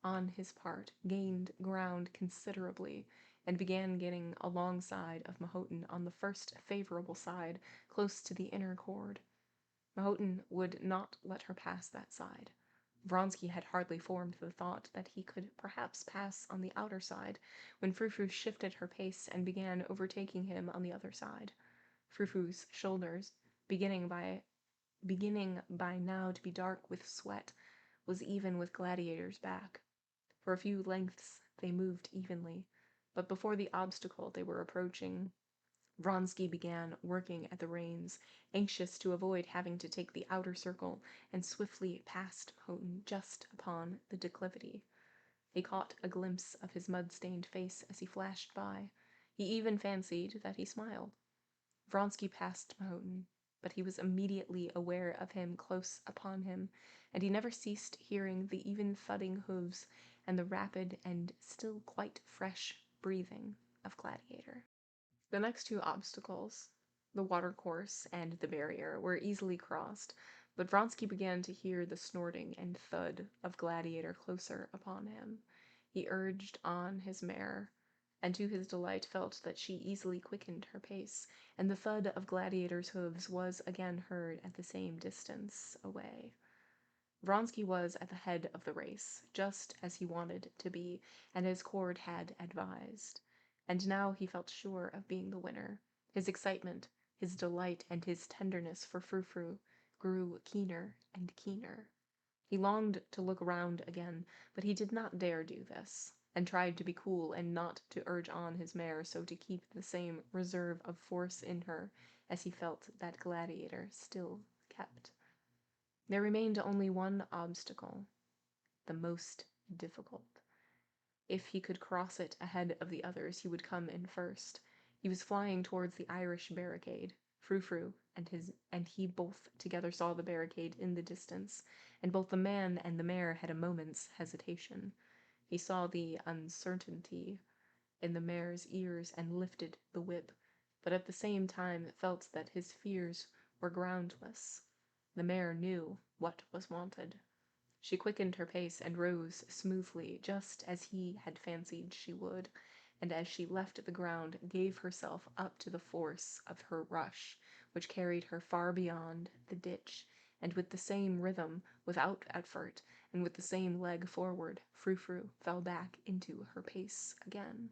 on his part, gained ground considerably, and began getting alongside of Mahotin on the first favorable side, close to the inner cord. Mahotin would not let her pass that side. Vronsky had hardly formed the thought that he could perhaps pass on the outer side, when Frou-Frou shifted her pace and began overtaking him on the other side. Frou-Frou's shoulders, beginning by now to be dark with sweat, was even with Gladiator's back. For a few lengths they moved evenly, but before the obstacle they were approaching, Vronsky began working at the reins, anxious to avoid having to take the outer circle, and swiftly passed Mahotin just upon the declivity. He caught a glimpse of his mud-stained face as he flashed by. He even fancied that he smiled. Vronsky passed Mahotin, but he was immediately aware of him close upon him, and he never ceased hearing the even thudding hooves and the rapid and still quite fresh breathing of Gladiator. The next two obstacles, the watercourse and the barrier, were easily crossed, but Vronsky began to hear the snorting and thud of Gladiator closer upon him. He urged on his mare, and to his delight felt that she easily quickened her pace, and the thud of Gladiator's hooves was again heard at the same distance away. Vronsky was at the head of the race, just as he wanted to be, and as Cord had advised. And now he felt sure of being the winner. His excitement, his delight, and his tenderness for Frou-Frou grew keener and keener. He longed to look round again, but he did not dare do this, and tried to be cool and not to urge on his mare so to keep the same reserve of force in her as he felt that Gladiator still kept. There remained only one obstacle, the most difficult. If he could cross it ahead of the others, he would come in first. He was flying towards the Irish barricade. Frou-Frou and he both together saw the barricade in the distance, and both the man and the mare had a moment's hesitation. He saw the uncertainty in the mare's ears and lifted the whip, but at the same time felt that his fears were groundless. The mare knew what was wanted. She quickened her pace and rose smoothly, just as he had fancied she would, and as she left the ground, gave herself up to the force of her rush, which carried her far beyond the ditch, and with the same rhythm, without effort, and with the same leg forward, Frou-Frou fell back into her pace again.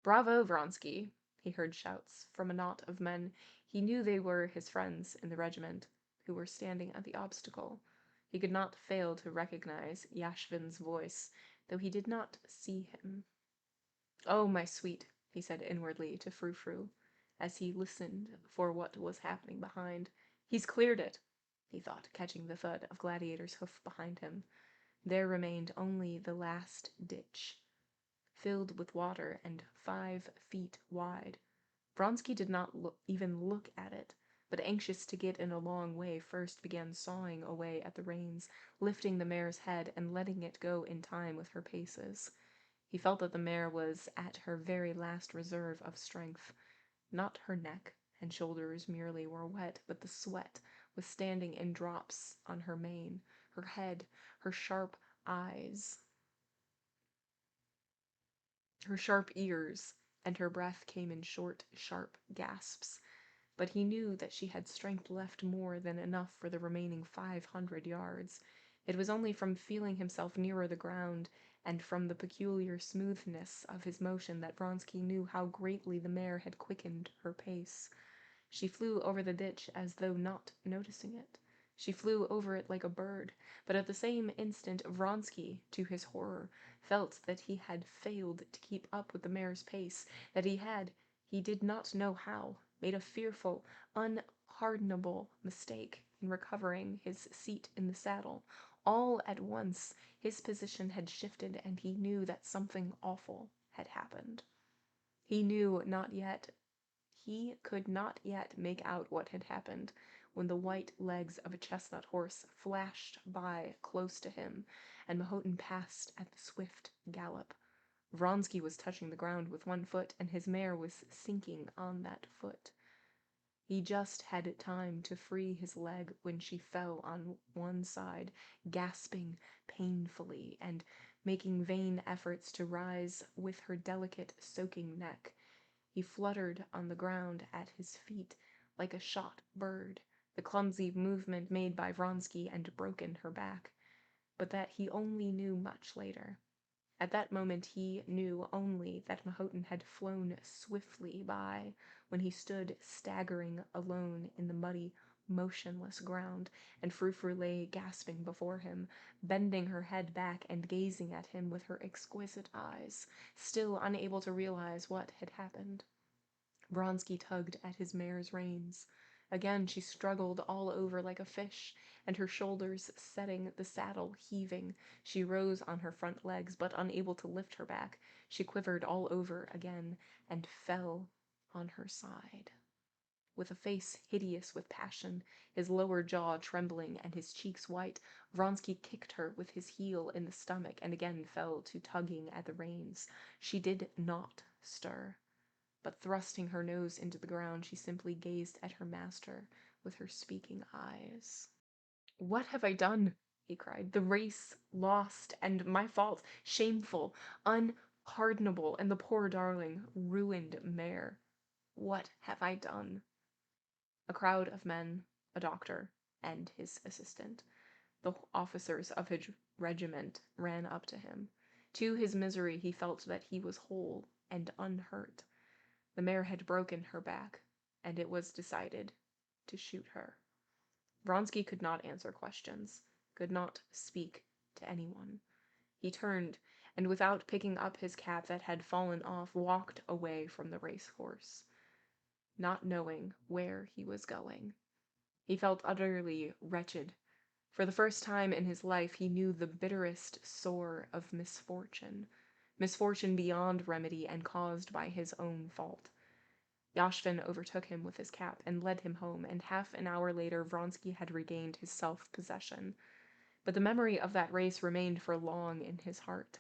"Bravo, Vronsky!" he heard shouts from a knot of men. He knew they were his friends in the regiment, who were standing at the obstacle. He could not fail to recognize Yashvin's voice, though he did not see him. "Oh, my sweet," he said inwardly to Frou-Frou, as he listened for what was happening behind. "He's cleared it," he thought, catching the thud of Gladiator's hoof behind him. There remained only the last ditch, filled with water and 5 feet wide. Vronsky did not even look at it, but anxious to get in a long way first began sawing away at the reins, lifting the mare's head and letting it go in time with her paces. He felt that the mare was at her very last reserve of strength. Not her neck and shoulders merely were wet, but the sweat was standing in drops on her mane, her head, her sharp eyes, her sharp ears, and her breath came in short, sharp gasps. But he knew that she had strength left more than enough for the remaining 500 yards. It was only from feeling himself nearer the ground, and from the peculiar smoothness of his motion, that Vronsky knew how greatly the mare had quickened her pace. She flew over the ditch as though not noticing it. She flew over it like a bird, but at the same instant Vronsky, to his horror, felt that he had failed to keep up with the mare's pace, that he did not know how, made a fearful, unpardonable mistake in recovering his seat in the saddle. All at once his position had shifted, and he knew that something awful had happened. He could not yet make out what had happened, when the white legs of a chestnut horse flashed by close to him, and Mahotin passed at the swift gallop. Vronsky was touching the ground with one foot, and his mare was sinking on that foot. He just had time to free his leg when she fell on one side, gasping painfully, and making vain efforts to rise with her delicate, soaking neck. He fluttered on the ground at his feet like a shot bird, the clumsy movement made by Vronsky and broken her back, but that he only knew much later. At that moment he knew only that Mahotin had flown swiftly by when he stood staggering alone in the muddy, motionless ground, and Frou-Frou lay gasping before him, bending her head back and gazing at him with her exquisite eyes, still unable to realize what had happened. Vronsky tugged at his mare's reins. Again she struggled all over like a fish, and her shoulders setting, the saddle heaving, she rose on her front legs, but unable to lift her back. She quivered all over again, and fell on her side. With a face hideous with passion, his lower jaw trembling and his cheeks white, Vronsky kicked her with his heel in the stomach and again fell to tugging at the reins. She did not stir, but thrusting her nose into the ground, she simply gazed at her master with her speaking eyes. "What have I done?" he cried. "The race lost, and my fault, shameful, unpardonable, and the poor darling, ruined mare. What have I done?" A crowd of men, a doctor, and his assistant, the officers of his regiment, ran up to him. To his misery he felt that he was whole and unhurt. The mare had broken her back, and it was decided to shoot her. Vronsky could not answer questions, could not speak to anyone. He turned, and without picking up his cap that had fallen off, walked away from the racecourse, not knowing where he was going. He felt utterly wretched. For the first time in his life, he knew the bitterest sore of misfortune, misfortune beyond remedy and caused by his own fault. Yashvin overtook him with his cap and led him home, and half an hour later Vronsky had regained his self-possession. But the memory of that race remained for long in his heart,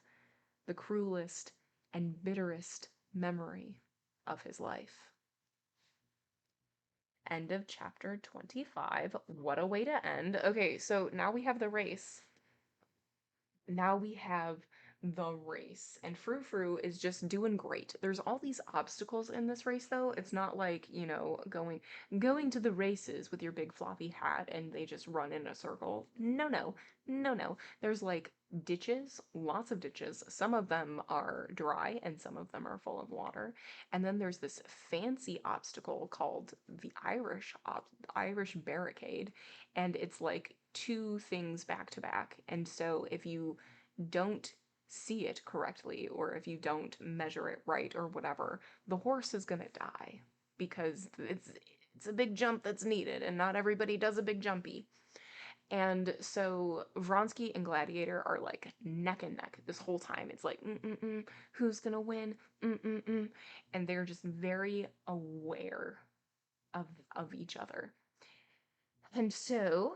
the cruelest and bitterest memory of his life. End of chapter 25. What a way to end. Okay, so now we have the race. Now we have the race, and Frou Frou is just doing great. There's all these obstacles in this race, though. It's not like, going to the races with your big floppy hat and they just run in a circle. No, no, no, no. There's like ditches, lots of ditches. Some of them are dry and some of them are full of water. And then there's this fancy obstacle called the Irish barricade, and it's like two things back to back. And so if you don't see it correctly, or if you don't measure it right or whatever, the horse is gonna die because it's a big jump that's needed, and not everybody does a big jumpy. And so Vronsky and Gladiator are like neck and neck this whole time. It's like, who's gonna win? And they're just very aware of each other. And so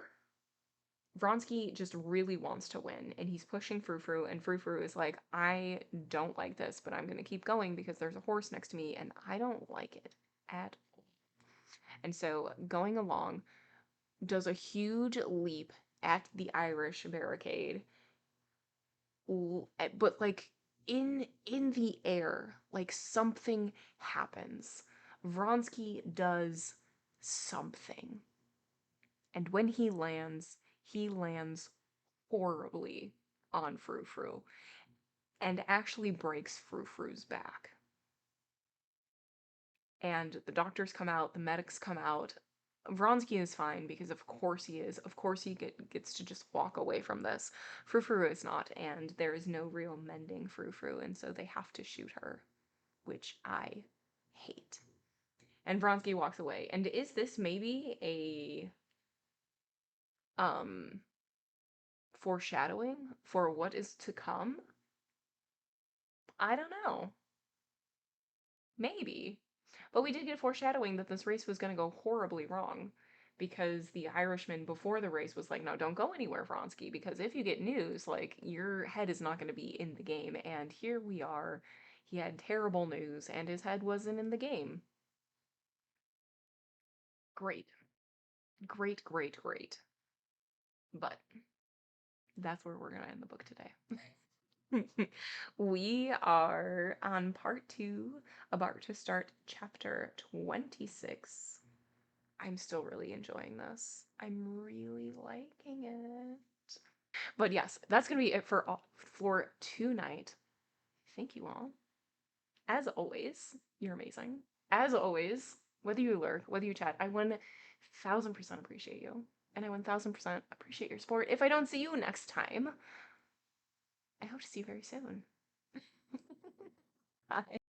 Vronsky just really wants to win, and he's pushing Frou Frou, and Frou Frou is like, I don't like this, but I'm gonna keep going because there's a horse next to me, and I don't like it at all. And so, going along, does a huge leap at the Irish barricade, but like in the air, like something happens. Vronsky does something. And when he lands horribly on Frou Frou and actually breaks Frou Frou's back. And the doctors come out, the medics come out. Vronsky is fine because of course he is. Of course he gets to just walk away from this. Frou Frou is not, and there is no real mending Frou Frou, and so they have to shoot her, which I hate. And Vronsky walks away. And is this maybe a foreshadowing for what is to come? I don't know. Maybe. But we did get foreshadowing that this race was going to go horribly wrong, because the Irishman before the race was like, no, don't go anywhere, Vronsky, because if you get news, like, your head is not going to be in the game. And here we are. He had terrible news, and his head wasn't in the game. Great. Great, great, great. But that's where we're going to end the book today. We are on part 2, about to start chapter 26. I'm still really enjoying this. I'm really liking it. But yes, that's going to be it for tonight. Thank you all. As always, you're amazing. As always, whether you lurk, whether you chat, I 1000% appreciate you. And I 1000% appreciate your support. If I don't see you next time, I hope to see you very soon. Bye.